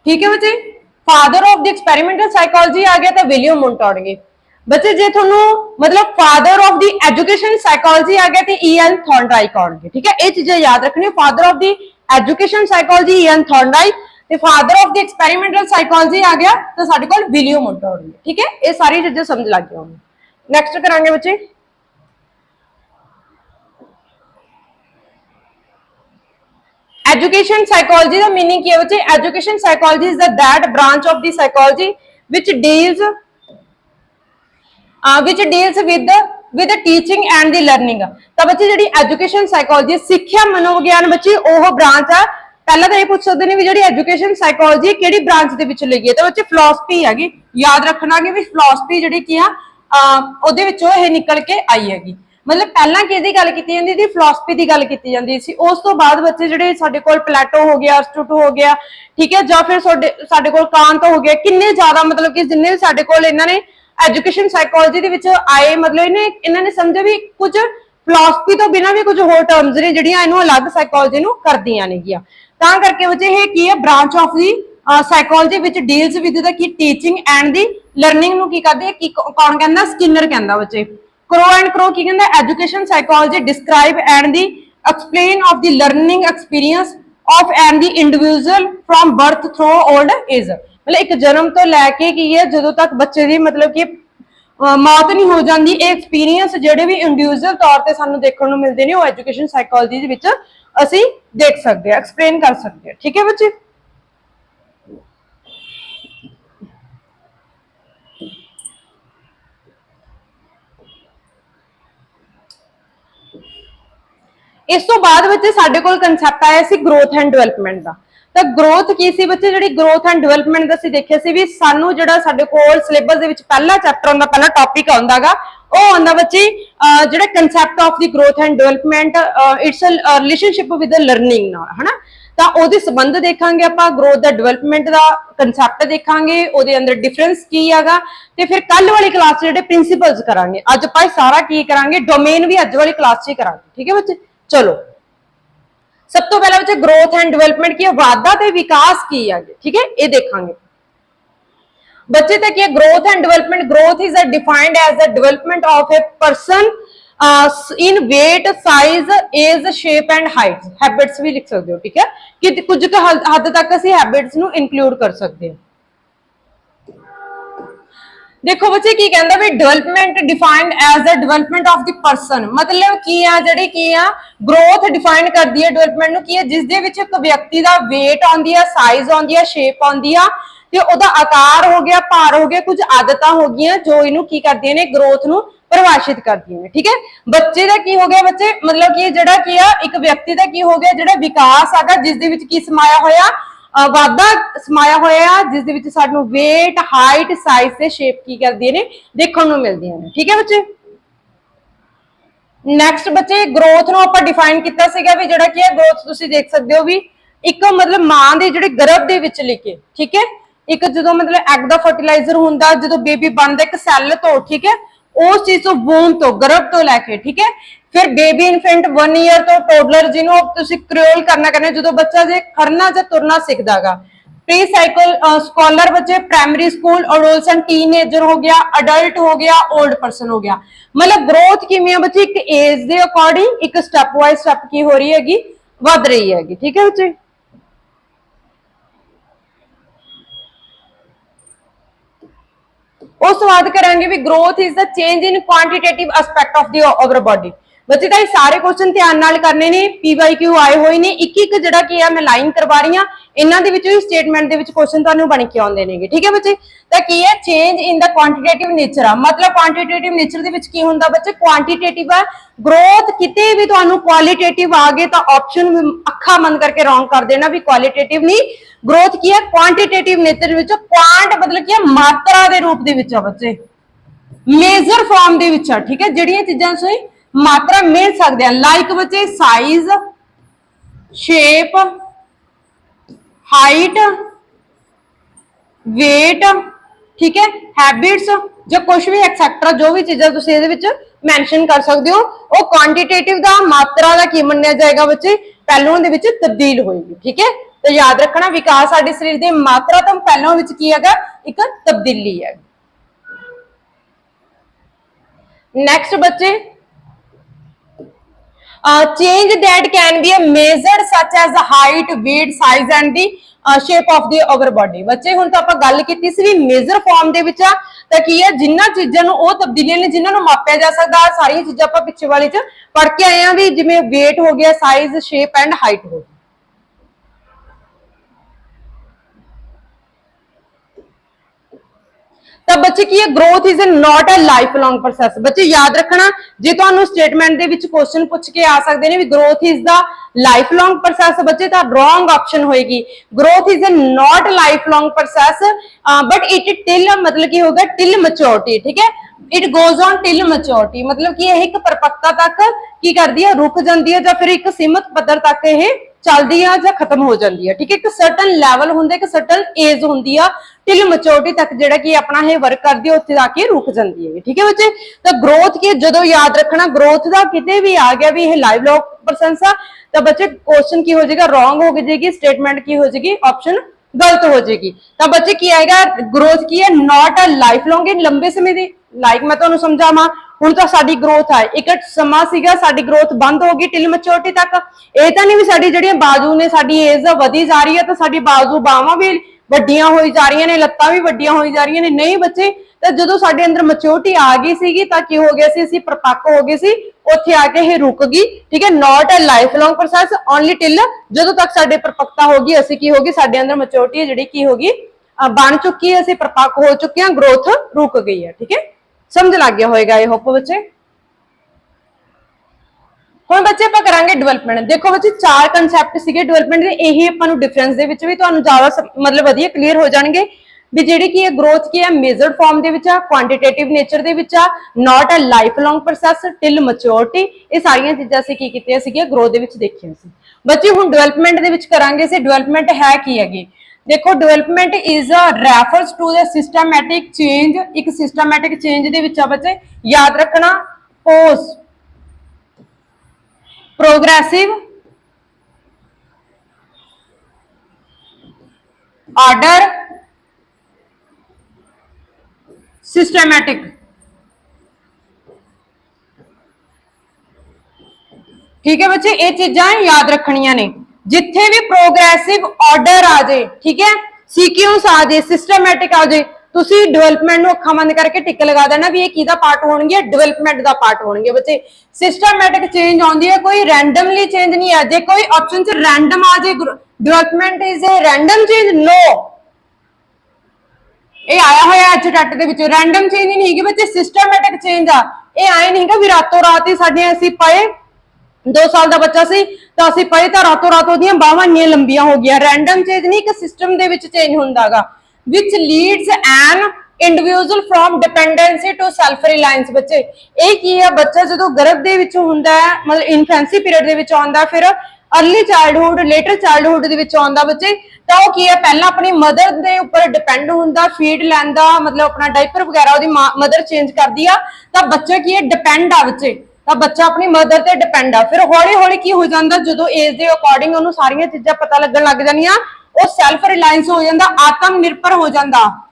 ठीक है बच्चे। Father of the experimental psychology आ गया तो विलियम मोंटॉर्गे। बच्चे जे थोनू मतलब father of the education psychology आ गया तो ईएन थॉर्नडाइक आउणगे। ठीक है, ये चीजें याद रखनी। Father of the education psychology E N Thorndike ते father of the experimental psychology आ गया तो साडे कोल विलियम मोंटॉर्गे। ठीक है, ये सारी चीजें समझ लग गई होंगी। नेक्स्ट करांगे बच्चे एजुकेशन साइकोलॉजी का मीनिंग क्या है बच्चे। Education psychology is that branch of the psychology which deals with teaching and the learning. तो बच्चे जी एजुकेशन साइकोलॉजी सिक्ख्या मनोविज्ञान बच्चे वह ब्रांच है। पहला तो ये पूछ सकते हैं भी जी एजुकेशन साइकोलॉजी किहड़ी ब्रांच के विच लगी है, तो बच्चे फिलोसफी हैगी। याद रखना कि भी फिलोसफी जी की आ ਉਹਦੇ ਵਿੱਚੋਂ ਇਹ ਨਿਕਲ ਕੇ ਆਈ ਹੈਗੀ। मतलब पहला किहदी गल कीती जांदी सी, फिलोसफी की गल कीती जांदी सी। उस तो बाद बच्चे जिहड़े साडे कोल प्लेटो हो गया, अरिस्टोटल हो गया, ठीक है, जां फिर साडे कोल कांट हो गया, किन्ने ज्यादा मतलब कि जिन्ने भी साडे कोल इन्हां ने एजुकेशन साइकोलॉजी दे विच आए, मतलब इन्हां ने समझे भी कुछ फिलोसफी तो बिना भी कुछ होर टर्म्स ने जिहड़ियां इहनूं अलग साइकोलॉजी नूं करदियां नेगियां। तां करके बच्चे ये की है branch of the psychology which deals with the key teaching and the learning नूं की करदी है, की कौन कहंदा, स्किनर कहंदा बच्चे। क्रो एंड क्रो की कहंदा education psychology describe and the explain of the learning experience of and the individual from birth through old age. मतलब एक जन्म तो लैके की है जदों तक बच्चे दी मतलब कि मौत नहीं हो जाती, एक्सपीरियंस जिहड़े भी इंडिविजुअल तौर पर सानू देखने को मिलते हैं वो एजुकेशन साइकोलॉजी दे विच असीं देख सकते हैं, एक्सप्लेन कर सकते हैं। ठीक है बच्चे। इस तो बाद बच्चे साडे कोल कंसैप्ट आया सी ग्रोथ एंड डेवलपमेंट का। तो ग्रोथ की सी बच्चे जिहड़ी ग्रोथ एंड डेवलपमेंट दा असीं देखिया सी भी सानू जिहड़ा साडे कोल सिलेबस दे विच पहला चैप्टर आउंदा, पहला टॉपिक आउंदागा ਉਹ ਆਉਂਦਾ ਬੱਚੇ ਜਿਹੜਾ concept of the growth and development it's a relationship with the learning ਨਾਲ, ਹਨਾ। ਤਾਂ ਉਹਦੇ ਸੰਬੰਧ ਦੇਖਾਂਗੇ ਆਪਾਂ, ਗਰੋਥ ਦਾ ਡਿਵੈਲਪਮੈਂਟ ਦਾ ਕਨਸੈਪਟ ਦੇਖਾਂਗੇ, ਉਹਦੇ ਅੰਦਰ ਡਿਫਰੈਂਸ ਕੀ ਹੈਗਾ, ਤੇ ਫਿਰ ਕੱਲ ਵਾਲੀ ਕਲਾਸ ਜਿਹੜੇ ਪ੍ਰਿੰਸੀਪਲਸ ਕਰਾਂਗੇ। ਅੱਜ ਆਪਾਂ ਸਾਰਾ ਕੀ ਕਰਾਂਗੇ, ਡੋਮੇਨ ਵੀ ਅੱਜ ਵਾਲੀ ਕਲਾਸ 'ਚ ਹੀ ਕਰਾਂਗੇ। ਠੀਕ ਹੈ ਬੱਚੇ, ਚਲੋ ਸਭ ਤੋਂ ਪਹਿਲਾਂ ਬੱਚੇ ਗਰੋਥ ਐਂਡ ਡਿਵੈਲਪਮੈਂਟ ਕੀ ਹੈ, ਵਾਧਾ ਤੇ ਵਿਕਾਸ ਕੀ ਹੈ, ਠੀਕ ਹੈ, ਇਹ ਦੇਖਾਂਗੇ। बच्चे तक ये growth and development, growth is defined as the development of a person in weight, size, age, shape and height. Habits भी लिख सकते हो, ठीक है, कि कुछ हद तक ਅਸੀਂ हैबिट्स ਨੂੰ इंक्लूड कर सकते हैं। देखो बच्चे की कहता भी development defined as the development of the person, मतलब की है ਜਿਹੜੀ ਕੀ ਆ ग्रोथ डिफाइन करती है डेवलपमेंट ਨੂੰ, ਕੀ ਹੈ ਜਿਸ ਦੇ ਵਿੱਚ ਇੱਕ ਵਿਅਕਤੀ ਦਾ weight ਆਉਂਦੀ ਹੈ, ਸਾਈਜ਼ ਆਉਂਦੀ ਹੈ, ਸ਼ੇਪ ਆਉਂਦੀ ਆ, ਤੇ ਉਹਦਾ ਆਕਾਰ ਹੋ ਗਿਆ, ਭਾਰ ਹੋ ਗਿਆ, ਕੁਝ ਆਦਤਾਂ ਹੋ ਗਈਆਂ ਜੋ ਇਹਨੂੰ ਕੀ ਕਰਦੀਆਂ ਨੇ, ਗਰੋਥ ਨੂੰ परिभाषित करती है। ठीक है, बच्चे का की हो गया बच्चे, मतलब कि ਜਿਹੜਾ ਕੀ ਆ ਇੱਕ ਵਿਅਕਤੀ ਦਾ ਕੀ ਹੋ ਗਿਆ, ਜਿਹੜਾ ਵਿਕਾਸ ਆਗਾ ਜਿਸ ਦੇ ਵਿੱਚ ਕੀ ਸਮਾਇਆ ਹੋਇਆ, ਵਾਧਾ ਸਮਾਇਆ ਹੋਇਆ, ਜਿਸ ਦੇ ਵਿੱਚ ਸਾਨੂੰ weight, height, size ਤੇ shape ਕੀ ਕਰਦੀਆਂ ਨੇ, ਦੇਖਣ ਨੂੰ ਮਿਲਦੀਆਂ ਨੇ। ਠੀਕ ਹੈ ਬੱਚੇ। ਨੈਕਸਟ ਬੱਚੇ ਗਰੋਥ ਨੂੰ ਆਪਾਂ ਡਿਫਾਈਨ ਕੀਤਾ ਸੀਗਾ ਵੀ ਜਿਹੜਾ ਕੀ ਹੈ ਗਰੋਥ ਤੁਸੀਂ ਦੇਖ ਸਕਦੇ ਹੋ ਵੀ ਇੱਕ ਮਤਲਬ ਮਾਂ ਦੇ ਜਿਹੜੇ ਗਰਭ ਦੇ ਵਿੱਚ ਲਿਖੇ, ਠੀਕ ਹੈ, ਇੱਕ ਜਦੋਂ ਮਤਲਬ ਐਗ ਦਾ ਫਰਟੀਲਾਈਜ਼ਰ ਹੁੰਦਾ, ਜਦੋਂ ਬੇਬੀ ਬਣਦਾ ਇੱਕ ਸੈੱਲ ਤੋਂ, ਠੀਕ ਹੈ, उस चीज तो वूम तो गर्भ तो लैके, ठीक है, फिर बेबी इन्फेंट 1 ईयर तो टोडलर जिन्हों तुसी क्रियोल करना जो बच्चा जे खड़ना या तुरना सीखदागा, प्री साइकिल स्कॉलर बच्चे, प्राइमरी स्कूल, एडोलसेंट, टीनेजर हो गया, अडल्ट हो गया, ओल्ड पर्सन हो गया। मतलब ग्रोथ किवें बच्चे एक एज दे अकॉर्डिंग एक स्टेप वाइज स्टेप की हो रही हैगी, वध रही हैगी। ठीक है बच्चे। उस बात करेंगे भी growth is the change in quantitative aspect of the over body. बच्चे तो सारे क्वेश्चन ध्यान नाल करने ने, PYQ आए हुए ने, एक एक जड़ा की है मैं लाइन करवा रही हां, इन्हां दे which statement they which question तुहानू बन के आउंदे नेगे। ठीक है बच्चे, तो की है change in the quantitative nature आ, मतलब क्वांटिटेटिव नेचर दे विच की हुंदा बच्चे, क्वांटिटेटिव है ग्रोथ, किते भी तुहानू क्वालिटेटिव आ गए तो ऑप्शन अखा बंद करके रॉन्ग कर देना भी क्वालिटेटिव नहीं, ग्रोथ की है क्वांटिटेटिव नेचर विच, क्वांट मतलब की मात्रा के रूप दे विच बच्चे, मेजर फॉर्म दे विच। ठीक है, जिहड़ियां चीजां से मात्रा मिल सकते हैं, लाइक बच्चे साइज, शेप, हाइट, वेट, ठीक है, हैबिट्स, जो कुछ भी एक्सेट्रा जो भी चीज़ें तुसीं इहदे विच मैंशन कर सकते हो, वो क्वांटिटेटिव दा मात्रा दा की मन्निया जाएगा बच्चे, पहलुओं दे विच तब्दील होएगी। ठीक है, तो याद रखना विकास साडे शरीर के मात्रा तो पहलों विच की हैगा एक तब्दीली है। नेक्स्ट बच्चे change that can be measured such as the height, weight, size and the shape of the our body। बच्चे हुण तो आपां गल कीती सी भी मेजर फॉर्म दे विच आ तां की है जिन्हां चीज़ां नूं ओह तब्दीलियां ने जिन्हां नूं मापिया जा सकदा सारियां चीज़ां आपां पिछे वाले च पढ़ के आए हां भी जिवें वेट हो गया, साइज, शेप एंड हाइट हो गई। तो बच्चे की growth is not a life long process. बच्चे याद रखना जे तुहानू स्टेटमेंट दे विच क्वेश्चन पूछ के आ सकते हैं भी growth is the life long process, बच्चे तो रॉन्ग ऑप्शन होएगी। Growth is not life long process but it till मतलब की होगा टिल मैच्योरिटी। ठीक है, it goes on till maturity मतलब कि एक परिपक्वता तक की करती है, रुक जाती है या फिर एक सीमित पद्धर तक यह चलती है या खत्म हो जाती है। ठीक है, एक सर्टन लैवल होंगे, एक सर्टन एज होंगी आ टिल मैच्योरिटी तक जिहड़ा कि अपना ये वर्क करती है उत्थे जाके रुक जाती है। ठीक है बच्चे, तो ग्रोथ की जो याद रखना ग्रोथ का किते भी आ गया भी ये लाइफ लॉन्ग प्रोसेस आ तो बच्चे क्वेश्चन की हो जाएगा रॉन्ग हो जाएगी, स्टेटमेंट की हो जाएगी ऑप्शन गलत हो जाएगी। तो बच्चे की आएगा ग्रोथ की है नॉट अ लाइफ लॉन्ग, लंबे समय की लाइक मैं तुहानू समझावां हुण तो साडी ग्रोथ है एक समा सीगा साडी ग्रोथ बंद होगी टिल मैच्योरिटी तक। ये तो नहीं भी साडी जिहड़ियां बाजू ने साडी एज वधी जा रही है तो साडी बाजू बाहां भी वड्डियां होई जा रही ने, लत्तां भी वड्डियां होई जा रही ने। नहीं बच्चे, तो जो साडे अंदर मैच्योरिटी आ गई सीगी तां की हो गया सी असीं परिपक्व हो गए सी, उत्थे आके ये रुक गई। ठीक है, not a life long process only till जो तक साडे परिपक्वता होगी असीं की होगी साडे अंदर मैच्योरिटी है जिहड़ी की होगी बन चुकी है, असीं परिपक्व हो चुके हैं, ग्रोथ रुक गई है। ठीक है, समझ लग गया होएगा आई होप बच्चे। हुण बच्चे आपां करांगे डेवलपमेंट। देखो बच्चे चार कंसैप्ट सीगे डेवलपमेंट दे, यही आपां नूं डिफरेंस दे विच भी तुहानूं ज़्यादा मतलब वधिया क्लीयर हो जाणगे भी जिहड़ी की है ग्रोथ की है मेजर्ड फॉर्म दे विच आ, क्वांटिटेटिव नेचर दे विच आ, not a life long process till maturity. ये सारियां चीज़ां असीं की कीतियां सीगीआं ग्रोथ दे विच देखियां सी। बच्चे हुण डेवलपमेंट दे विच करांगे सी डेवलपमेंट है की हैगी। देखो development is refers to the systematic change, एक सिस्टमैटिक चेंज दे विच आ बच्चे याद रखना पोस्ट प्रोग्रेसिव ऑर्डर सिस्टमैटिक। ठीक है बच्चे, ये चीजां याद रखनियां ने जिथे भी प्रोग्रेसिव ऑर्डर आ जाए, ठीक है, सीक्वेंस आ जाए, सिस्टमैटिक आ जाए, तुसी डेवलपमेंट नूं अखां बंद करके टिक लगा देना भी ये किहदा पार्ट होणगे, डेवलपमेंट दा पार्ट होणगे। बच्चे सिस्टमैटिक चेंज आउंदी है, कोई रैंडमली चेंज नहीं है। जे कोई ऑप्शन च रैंडम आ जाए development is a random change, no ये आया होया एच टैट दे विच रैंडम चेंज ही नहीं है बच्चे, सिस्टमैटिक चेंज आ। ये आए नहीं कि रातों रात ही साडे असीं पाए 2 साल का बच्चा सी तो असीं पए तो रातों रात ओहदियां बाहां इन्नियां लंबियां हो गईयां। रैंडम चेंज नहीं, एक सिस्टम दे विच चेंज हुंदागा विच leads an individual from dependency to self reliance. बच्चे ये की है, बच्चा जो गर्भ दे विच हुंदा है मतलब इन्फेंसी पीरियड दे विच आउंदा, फिर अर्ली चाइल्डहुड लेटर चाइल्डहुड दे विच आउंदा बच्चे, तो वो की है पहला अपनी मदर दे उपर डिपेंड हुंदा, फीड लैंदा मतलब अपना डायपर वगैरह ओहदी मदर चेंज करदी आ, तो बच्चा की है डिपेंड आ बच्चे, तो बच्चा अपनी मदर ते डिपेंड आ। फिर हौली हौली की हो जाता जो एज के अकॉर्डिंग उन्होंने सारियां चीज़ां पता लगन लग जानियां, वो सैल्फ रिलायंस हो जाता, आत्म निर्भर हो जाता।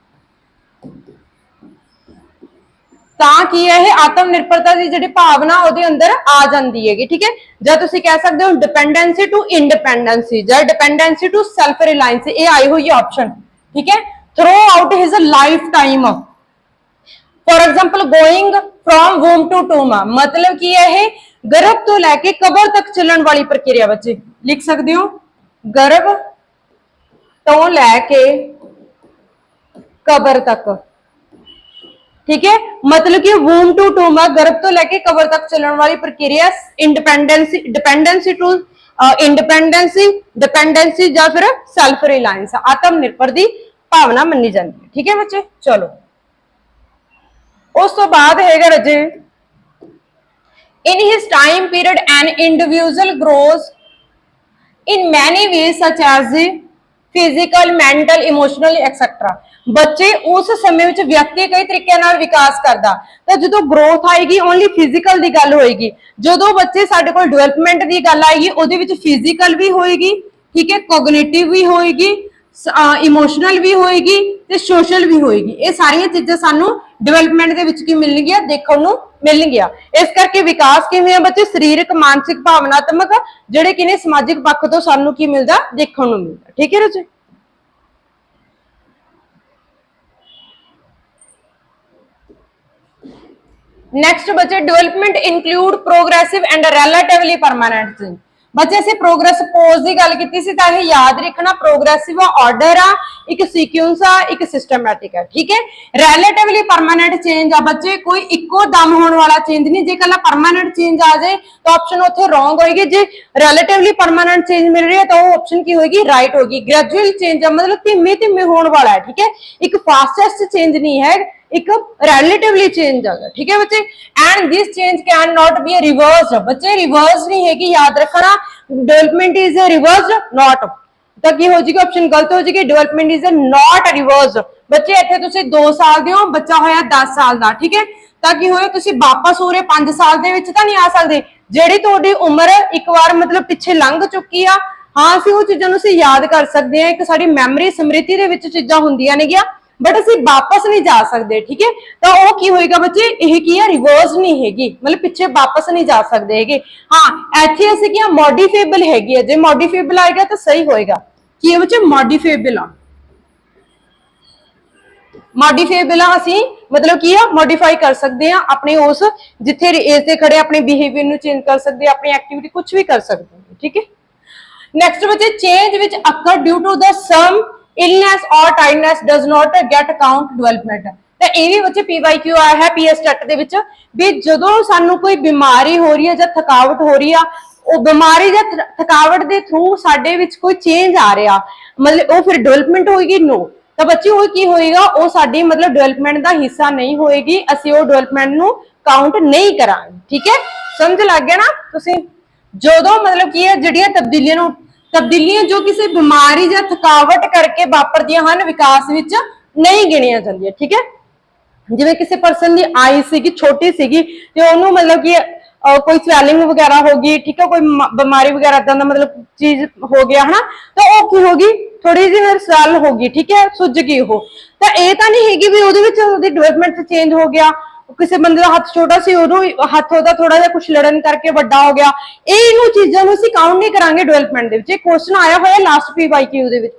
की है आत्म निर्भरता की जी भावना वो अंदर आ जाती है। ठीक है, जब तुम कह सकते हो डिपेंडेंसी टू इंडिपेंडेंसी या डिपेंडेंसी टू सैल्फ रिलायंस, ये आई हुई है ऑप्शन। ठीक है, throughout his lifetime, for example going from womb to tomb, मतलब की है गर्भ तो लैके कबर तक चलने वाली प्रक्रिया। बच्चे लिख सकते हो गर्भ तो लैके कबर तक। ठीक है, मतलब कि वूम टू टूम गर्भ तो लेके कबर तक चलने वाली प्रक्रिया independency dependency to independency dependency या फिर सैल्फ रिलायंस आत्मनिर्भर की भावना मनी जाती है। ठीक है बच्चे, चलो उस तो बाद है रजे in his time period an individual grows in many ways such as physical mental emotional etcetera. बच्चे उस समय में व्यक्ति कई तरीके विकास करता, तो जो ग्रोथ आएगी ओनली फिजिकल की गल होएगी, जो बच्चे साडे कोल डेवलपमेंट की गल आएगी उहदे विच फिजिकल भी होएगी ठीक है, कोग्निटिव भी होएगी, इमोशनल भी होएगी ਤੇ ਸੋਸ਼ਲ ਵੀ ਹੋਏਗੀ। ਇਹ ਸਾਰੀਆਂ ਚੀਜ਼ਾਂ ਸਾਨੂੰ ਡਿਵੈਲਪਮੈਂਟ ਦੇ ਵਿੱਚ ਕੀ ਮਿਲਣਗੀਆਂ, ਦੇਖਣ ਨੂੰ ਮਿਲਣਗੀਆਂ। ਇਸ ਕਰਕੇ ਵਿਕਾਸ ਕਿਵੇਂ ਆ ਬੱਚੇ, ਸਰੀਰਕ, ਮਾਨਸਿਕ, ਭਾਵਨਾਤਮਕ, ਜਿਹੜੇ ਕਿ ਨੇ ਸਮਾਜਿਕ ਪੱਖ ਤੋਂ ਸਾਨੂੰ ਕੀ ਮਿਲਦਾ, ਦੇਖਣ ਨੂੰ ਮਿਲਦਾ। ਠੀਕ ਹੈ ਬੱਚੇ। नेक्स्ट बच्चे development include progressive and relatively permanent change. बच्चे ਅਸੀਂ प्रोग्रेस पोज ਦੀ ਗੱਲ ਕੀਤੀ ਸੀ ਤਾਂ ਇਹ ਯਾਦ ਰੱਖਣਾ प्रोग्रेसिव ਆਰਡਰ ਆ, ਇੱਕ ਸੀਕੁਐਂਸ ਆ, ਇੱਕ ਸਿਸਟਮੈਟਿਕ ਹੈ। ਠੀਕ ਹੈ, ਰਿਲੇਟਿਵਲੀ ਪਰਮਾਨੈਂਟ ਚੇਂਜ ਆ ਬੱਚੇ, ਕੋਈ ਇੱਕੋ ਦਮ ਹੋਣ ਵਾਲਾ ਚੇਂਜ ਨਹੀਂ। ਜੇ ਕੱਲਾ ਪਰਮਾਨੈਂਟ ਚੇਂਜ ਆ ਜਾਏ ਤਾਂ ਆਪਸ਼ਨ ਉੱਥੇ ਰੋਂਗ ਹੋਏਗੀ। ਜੇ ਰਿਲੇਟਿਵਲੀ ਪਰਮਾਨੈਂਟ ਚੇਂਜ ਮਿਲ ਰਹੀ ਹੈ ਤਾਂ ਉਹ ਆਪਸ਼ਨ ਕੀ ਹੋਏਗੀ, ਰਾਈਟ ਹੋਗੀ। ਗ੍ਰੈਜੂਅਲ ਚੇਂਜ ਆ ਮਤਲਬ ਧੀਮੇ ਧੀਮੇ ਹੋਣ ਵਾਲਾ ਹੈ। ਠੀਕ ਹੈ, ਇੱਕ ਫਾਸਟੈਸਟ ਚੇਂਜ ਨਹੀਂ ਹੈ, एक रिलेटिवली चेंज है। ठीक है बच्चे, and this change can not be reversed. बच्चे रिवर्स नहीं है कि याद रखना, डेवलपमेंट इज रिवर्स्ड नॉट, तो की हो जाएगी ऑप्शन गलत हो जाएगी। Development is not reversed. बच्चे इत्थे तुसी 2 साल दे हो, बच्चा होया 10 साल दा। ठीक है, ਤਾਂ ਕੀ ਹੋਇਆ, ਤੁਸੀਂ ਵਾਪਸ ਉਰੇ 5 ਸਾਲ ਦੇ ਵਿੱਚ ਤਾਂ ਨਹੀਂ ਆ ਸਕਦੇ। ਜਿਹੜੀ ਤੁਹਾਡੀ ਉਮਰ ਇੱਕ ਵਾਰ ਮਤਲਬ ਪਿੱਛੇ ਲੰਘ ਚੁੱਕੀ ਆ, ਹਾਂ ਅਸੀਂ ਉਹ ਚੀਜ਼ਾਂ ਨੂੰ ਅਸੀਂ ਯਾਦ ਕਰ ਸਕਦੇ ਹਾਂ, ਇੱਕ ਸਾਡੀ ਮੈਮਰੀ ਸਮ੍ਰਿਤੀ ਦੇ ਵਿੱਚ ਚੀਜ਼ਾਂ ਹੁੰਦੀਆਂ ਨੇਗੀਆਂ, बट असं वापस नहीं जा सकते। ठीक है, तो वो की होएगा बच्चे, यह की है रिवर्स नहीं हैगी, मतलब पिछे वापस नहीं जा सकते हैगे। हाँ इत्थे असीं की मॉडिफेबल हैगी है, जे मॉडिफेबल आएगा तो सही होएगा। की है बच्चे, मॉडिफेबल आ, मॉडिफेबल असीं मतलब की है मॉडिफाई कर सकते हैं अपने उस जिथे एज से खड़े अपने बिहेवियर नूं चेंज कर सकते हैं, अपनी एक्टिविटी कुछ भी कर सकते हैं। ठीक है, नेक्स्ट बच्चे change which occur due to the some illness और tiredness does not get count development. तो यह भी बच्चे PYQ आया है PS टेट दे विच भी जदों सानू कोई बीमारी हो रही है या थकावट हो रही है, वो बीमारी या थकावट के थ्रू साडे विच कोई चेंज आ रहा, मतलब वो फिर डेवलपमेंट होएगी नो। तो बच्चे वो की होएगा, वो साडी मतलब डेवलपमेंट का हिस्सा नहीं होएगी, असीं वो डेवलपमेंट नू काउंट नहीं करांगे। ठीक है, समझ लग गया ना तुसीं। जदों मतलब की है जिहड़ियां तब्दीलियां जो किसी बीमारी या थकावट करके वापरदियां हन, विकास विच नहीं गिणिया जांदियां। ठीक है, जिवें किसी पर्सन की आई सीगी छोटी सीगी ते ओनू मतलब कि कोई स्वैलिंग वगैरह होगी, ठीक है, कोई बीमारी वगैरह दा मतलब चीज हो गया है ना, तो वो की होगी, थोड़ी जी स्वैल होगी। ठीक है, सुज गई हो, तो यह तो नहीं हैगी भी उहदे विच उहदी डेवलपमेंट चेंज हो गया। किसी बंदे का हाथ छोटा सी, हाथ होता थोड़ा जिहा कुछ लड़न करके बड़ा हो गया, इहनूं चीज़ां नूं असीं काउंट नहीं करांगे डेवलपमेंट दे विच। क्वेश्चन आया होया लास्ट PYQ दे विच,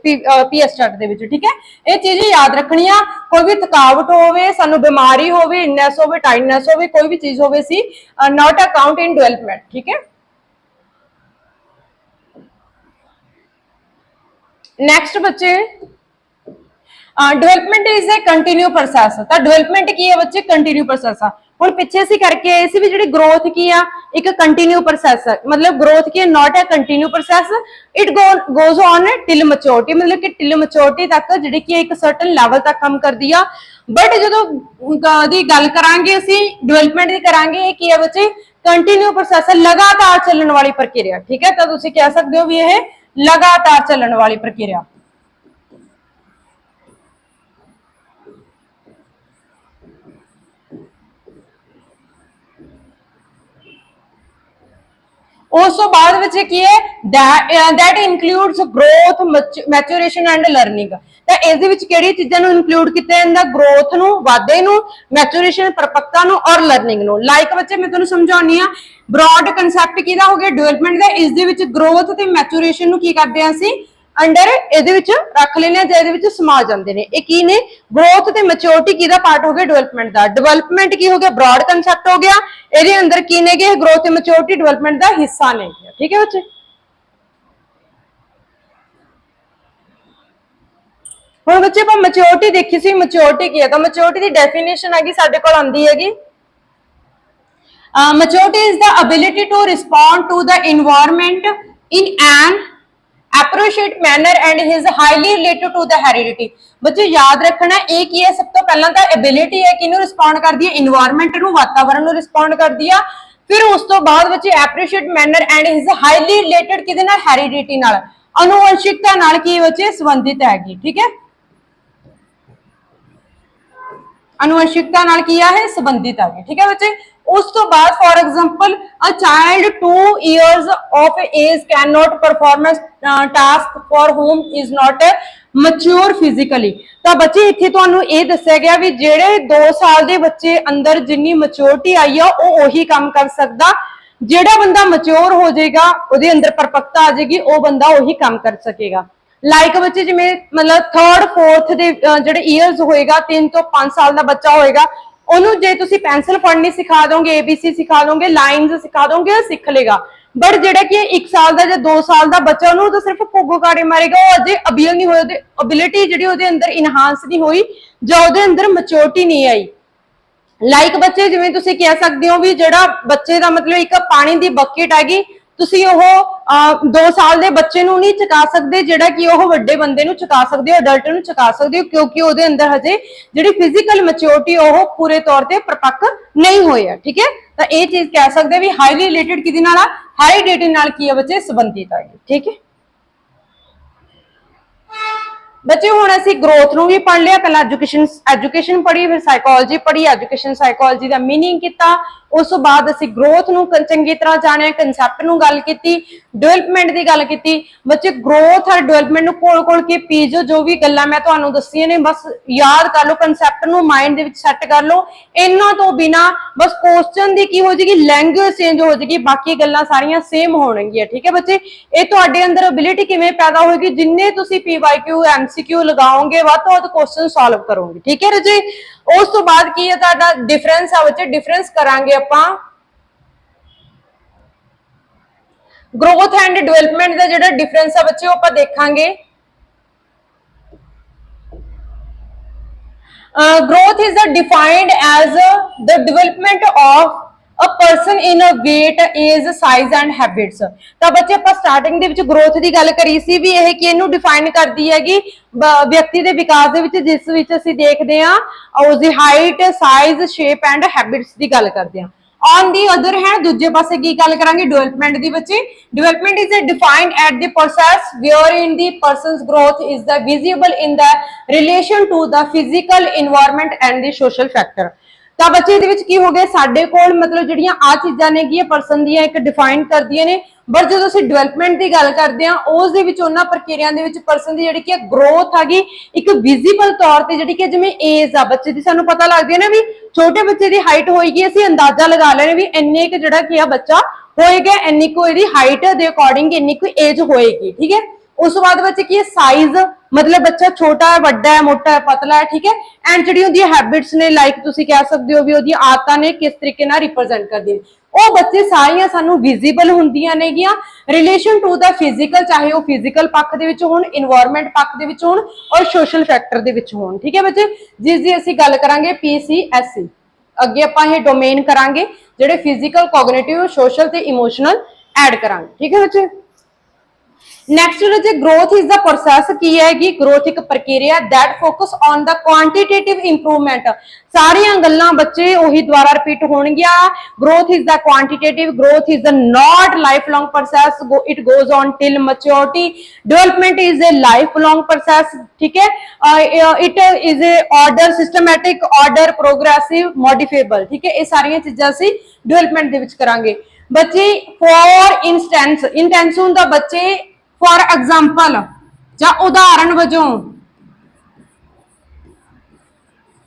PS टेट दे विच। ठीक है, ये चीज़ याद रखनी आ, कोई भी थकावट होवे, सानू बीमारी होवे, इलनेस होवे, टाइडनेस होवे, कोई भी चीज़ होवे सी not a count in development. ठीक है, नेक्स्ट बच्चे development is a continue process. तो डेवलपमेंट की है बच्चे, कंटिन्यू प्रोसैस आ। हुण पिछे असीं करके आए सी भी जिहड़ी ग्रोथ की आ एक कंटिन्यू प्रोसैस है, मतलब ग्रोथ की not a continue process, it goes on till maturity, मतलब कि टिल मैच्योरिटी तक जिहड़ी कि एक सर्टन लैवल तक काम करदी आ। बट जदों दी गल करांगे असीं डेवलपमेंट दी करांगे, ये की है बच्चे, कंटिन्यू प्रोसैस है, लगातार चलण वाली प्रक्रिया। ठीक है, तो तुसीं कह सकदे हो भी यह लगातार चलण वाली प्रक्रिया। उस तो बाद बच्चे की है that includes growth, maturation and learning. तो इहदे विच किहड़ी चीज़ां नूं इनक्लूड कीता जांदा, ग्रोथ नूं, वाधे नूं, मैच्योरेशन, परिपक्वता नूं और लर्निंग नूं। लाइक बच्चे मैं तुहानूं समझाउणी आ, ब्रॉड कंसैप्ट किहदा हो गया डेवलपमेंट दा, इस दे विच ग्रोथ ते मैच्योरेशन नूं की करदे हां असीं अंडर इहदे विच रख लेने आ, इहदे विच समा जांदे ने। इह की ने, ग्रोथ ते मैच्योरिटी किहदा पार्ट हो गया, डेवलपमेंट दा। डेवलपमेंट की हो गया, ब्रॉड कंसैप्ट हो गया, इहदे अंदर की ने गए, ग्रोथ ते मैच्योरिटी डेवलपमेंट दा हिस्सा ने। ठीक है बच्चे, हुण बच्चे आपां मैच्योरिटी देखी सी, मैच्योरिटी की है, तो मैच्योरिटी दी डेफिनेशन हैगी साडे कोल आंदी हैगी, maturity is the ability to respond to the environment in an appropriate manner and is highly related to the heredity. बच्चे याद रखना ये की है, सब तो पहला तो एबिलिटी है कि रिस्पोंड करती है एनवायरनमेंट नूं, वातावरण नूं रिस्पोंड करती है। फिर उस तो बाद बच्चे appropriate manner and is highly related किहदे नाल, हेरिडिटी नाल, अनुवंशिकता नाल की बच्चे संबंधित हैगी। ठीक है, अनुवंशिकता नाल की है संबंधित है। ठीक है बच्चे, उस तो बाद for example a child 2 years of age can not perform task for home is not mature physically. तो बच्चे इत्थे तुहानू ये दस्सिया गया भी जेड़े 2 साल के बच्चे अंदर जिन्नी मैच्योरिटी आई है वो उही काम कर सकदा, जेड़ा बंदा मैच्योर हो जाएगा ਉਹਦੇ अंदर परपक्ता आ जाएगी वो बंदा वही काम कर सकेगा। लाइक बच्चे जिवें मतलब 3rd 4th ਦੇ ਜਿਹੜੇ ईयर्स होएगा 3 ਤੋਂ 5 साल का बच्चा होएगा ਉਹਨੂੰ ਜੇ ਤੁਸੀਂ ਪੈਨਸਲ ਫੜਨੀ ਸਿਖਾ ਦੋਗੇ ABC ਸਿਖਾ ਦੋਗੇ ਲਾਈਨਸ ਸਿਖਾ ਦੋਗੇ ਉਹ ਸਿੱਖ ਲੇਗਾ। बट ਜਿਹੜਾ ਕਿ 1 ਸਾਲ ਦਾ ਜਾਂ 2 ਸਾਲ ਦਾ ਬੱਚਾ ਉਹਨੂੰ ਤਾਂ ਸਿਰਫ ਪੁੱਗੋ ਕਾੜੇ ਮਾਰੇਗਾ, ਉਹ ਅਜੇ ਅਬੀਲ ਨਹੀਂ ਹੋਇਆ, ਉਹਦੀ ਅਬਿਲਿਟੀ ਜਿਹੜੀ ਉਹਦੇ ਅੰਦਰ ਇਨਹਾਂਸ ਨਹੀਂ ਹੋਈ ਜਾਂ ਉਹਦੇ ਅੰਦਰ ਮੈਚੁਰਿਟੀ ਨਹੀਂ ਆਈ। ਲਾਈਕ ਬੱਚੇ ਜਿਵੇਂ ਤੁਸੀਂ ਕਹਿ ਸਕਦੇ ਹੋ ਵੀ ਜਿਹੜਾ ਬੱਚੇ ਦਾ ਮਤਲਬ ਇੱਕ ਪਾਣੀ ਦੀ ਬਕਟ ਹੈਗੀ, ਤੁਸੀਂ ਉਹ 2 ਸਾਲ ਦੇ ਬੱਚੇ ਨੂੰ ਨਹੀਂ ਚੁਕਾ ਸਕਦੇ ਜਿਹੜਾ ਕਿ ਉਹ ਵੱਡੇ ਬੰਦੇ ਨੂੰ ਚੁਕਾ ਸਕਦੇ ਹੋ, ਅਡਲਟ ਨੂੰ ਚੁਕਾ ਸਕਦੇ ਹੋ, ਕਿਉਂਕਿ ਉਹਦੇ ਅੰਦਰ ਹਜੇ ਜਿਹੜੀ ਫਿਜ਼ੀਕਲ ਮੈਚੁਰਿਟੀ ਉਹ ਪੂਰੇ ਤੌਰ ਤੇ ਪਰਪੱਕ ਨਹੀਂ ਹੋਈ ਹੈ। ਠੀਕ ਹੈ, ਤਾਂ ਇਹ ਚੀਜ਼ ਕਹਿ ਸਕਦੇ ਵੀ ਹਾਈਲੀ ਰਿਲੇਟਡ ਕਿਹਦੇ ਨਾਲ ਆ, ਹੈਰੀਡਿਟੀ ਨਾਲ ਕੀ ਹੈ ਬੱਚੇ ਸੰਬੰਧਿਤ ਹੈ। ਠੀਕ ਹੈ बच्चे हुण असीं ग्रोथ नूं भी पढ़ लिया, पहला एजुकेशन पढ़ी, फिर साइकोलॉजी पढ़ी, एजुकेशन साइकोलॉजी दा मीनिंग कीता, उस तो बाद असीं ग्रोथ नूं चंगी तरह जाणिया, कंसैप्ट नूं गल कीती, डेवलपमेंट दी गल कीती। बच्चे ग्रोथ और डेवलपमेंट नूं कोल-कोल के पीजो जो भी गल्लां मैं तुहानूं दस्सियां ने बस याद कर लो, कंसैप्ट नूं माइंड दे विच सैट कर लो। इन्हां तो बिना बस क्वेश्चन दी की हो जाएगी, लैंग्वेज चेंज हो जाएगी, बाकी गल्लां सारियां सेम होणगीਆਂ। ठीक है बच्चे, ये तुहाडे अंदर एबिलिटी किवें पैदा होएगी, जिन्ने तुसीं PYQ MCQ लगाओगे वध तो वध क्वेश्चन सॉल्व करोगे। ठीक है रजी, उस तो बाद की है तुहाडा डिफरेंस आ बच्चे, डिफरेंस करांगे आपां ग्रोथ एंड डेवलपमेंट का जिहड़ा डिफरेंस है बच्चे आपां देखांगे। Growth is defined as the development of a person in a weight age size and habits। ਤਾਂ ਬੱਚੇ ਆਪਾਂ ਸਟਾਰਟਿੰਗ ਦੇ ਵਿੱਚ ਗਰੋਥ ਦੀ ਗੱਲ ਕਰੀ ਸੀ ਵੀ ਇਹ ਕਿ ਇਹਨੂੰ ਡਿਫਾਈਨ ਕਰਦੀ ਹੈਗੀ ਵਿਅਕਤੀ ਦੇ ਵਿਕਾਸ ਦੇ ਵਿੱਚ, ਜਿਸ ਵਿੱਚ ਅਸੀਂ ਦੇਖਦੇ ਹਾਂ ਉਸ ਦੀ height, size, shape and habits ਦੀ ਗੱਲ ਕਰਦੇ ਹਾਂ। On the other hand ਦੂਜੇ ਪਾਸੇ ਕੀ ਗੱਲ ਕਰਾਂਗੇ ਡਿਵੈਲਪਮੈਂਟ ਦੀ ਬੱਚੇ। Development is defined at the process wherein the person's growth is the visible in the relation to the physical environment and the social factor। ਤਾਂ ਬੱਚੇ ਇਹਦੇ ਵਿੱਚ ਕੀ ਹੋ ਗਿਆ, ਸਾਡੇ ਕੋਲ ਮਤਲਬ ਜਿਹੜੀਆਂ ਆ ਚੀਜ਼ਾਂ ਨੇ ਕੀ ਪਰਸਨ ਦੀਆਂ ਇੱਕ ਡਿਫਾਈਨ ਕਰਦੀਆਂ ਨੇ, ਬਟ ਜਦੋਂ ਅਸੀਂ ਡਿਵੈਲਪਮੈਂਟ ਦੀ ਗੱਲ ਕਰਦੇ ਹਾਂ ਉਸ ਦੇ ਵਿੱਚ ਉਹਨਾਂ ਪ੍ਰਕਿਰਿਆਵਾਂ ਦੇ ਵਿੱਚ ਪਰਸਨ ਦੀ ਜਿਹੜੀ ਕਿ ਗਰੋਥ ਹੈਗੀ ਇੱਕ ਵਿਜ਼ੀਬਲ ਤੌਰ ਤੇ, ਜਿਹੜੀ ਕਿ ਜਿਵੇਂ ਏਜ ਆ ਬੱਚੇ ਦੀ ਸਾਨੂੰ ਪਤਾ ਲੱਗਦੀ ਹੈ ਨਾ ਵੀ ਛੋਟੇ ਬੱਚੇ ਦੀ ਹਾਈਟ ਹੋਏਗੀ, ਅਸੀਂ ਅੰਦਾਜ਼ਾ ਲਗਾ ਲੈਣੇ ਵੀ ਇੰਨੇ ਕੁ ਜਿਹੜਾ ਕੀ ਆ ਬੱਚਾ ਹੋਏਗਾ, ਇੰਨੀ ਕੁ ਇਹਦੀ ਹਾਈਟ ਦੇ ਅਕੋਰਡਿੰਗ ਇੰਨੀ ਕੁ ਏਜ ਹੋਏਗੀ। ठीक है, उस बाद बच्चे की साइज मतलब बच्चा छोटा है, वड्डा है, मोटा है, पतला है। ठीक है, एंड जिहड़ी उहदी हैबिट्स ने लाइक तुसीं कह सकदे हो भी उहदी आदतां ने किस तरीके नाल रिप्रेजेंट करदी ने, ਉਹ ਬੱਚੇ ਸਾਰੀਆਂ ਸਾਨੂੰ ਵਿਜ਼ੀਬਲ ਹੁੰਦੀਆਂ ਨੇਗੀਆਂ ਰਿਲੇਸ਼ਨ ਟੂ ਦਾ ਫਿਜ਼ੀਕਲ, ਚਾਹੇ ਉਹ ਫਿਜ਼ੀਕਲ ਪੱਖ ਦੇ ਵਿੱਚ ਹੋਣ, এনवायरमेंट ਪੱਖ ਦੇ ਵਿੱਚ ਹੋਣ ਔਰ ਸੋਸ਼ਲ ਫੈਕਟਰ ਦੇ ਵਿੱਚ ਹੋਣ। ਠੀਕ ਹੈ ਬੱਚੇ, ਜਿਸ ਦੀ ਅਸੀਂ ਗੱਲ ਕਰਾਂਗੇ PCSC। ਅੱਗੇ ਆਪਾਂ ਇਹ ਡੋਮੇਨ ਕਰਾਂਗੇ ਜਿਹੜੇ ਫਿਜ਼ੀਕਲ, ਕੋਗਨੀਟਿਵ, ਸੋਸ਼ਲ ਤੇ ਇਮੋਸ਼ਨਲ ਐਡ ਕਰਾਂਗੇ। ਠੀਕ ਹੈ ਬੱਚੇ, ਨੈਕਸਟ जो ग्रोथ इज द प्रोसेस की हैगी, ग्रोथ एक प्रक्रिया that focus on the quantitative improvement. सारियां गल्लां बच्चे ओही दोबारा रिपीट होणगियां। Growth is the quantitative, growth is the not life long process, it goes on till maturity. Development is a life long process. ठीक है, it is a order, systematic, order, progressive, modifiable. ठीक है, ये सारियां चीजां असीं development दे विच करांगे बच्चे। फॉर इंस्टेंस, इंटेंस हुंदा बच्चे फॉर एग्जाम्पल या उदाहरण वजों,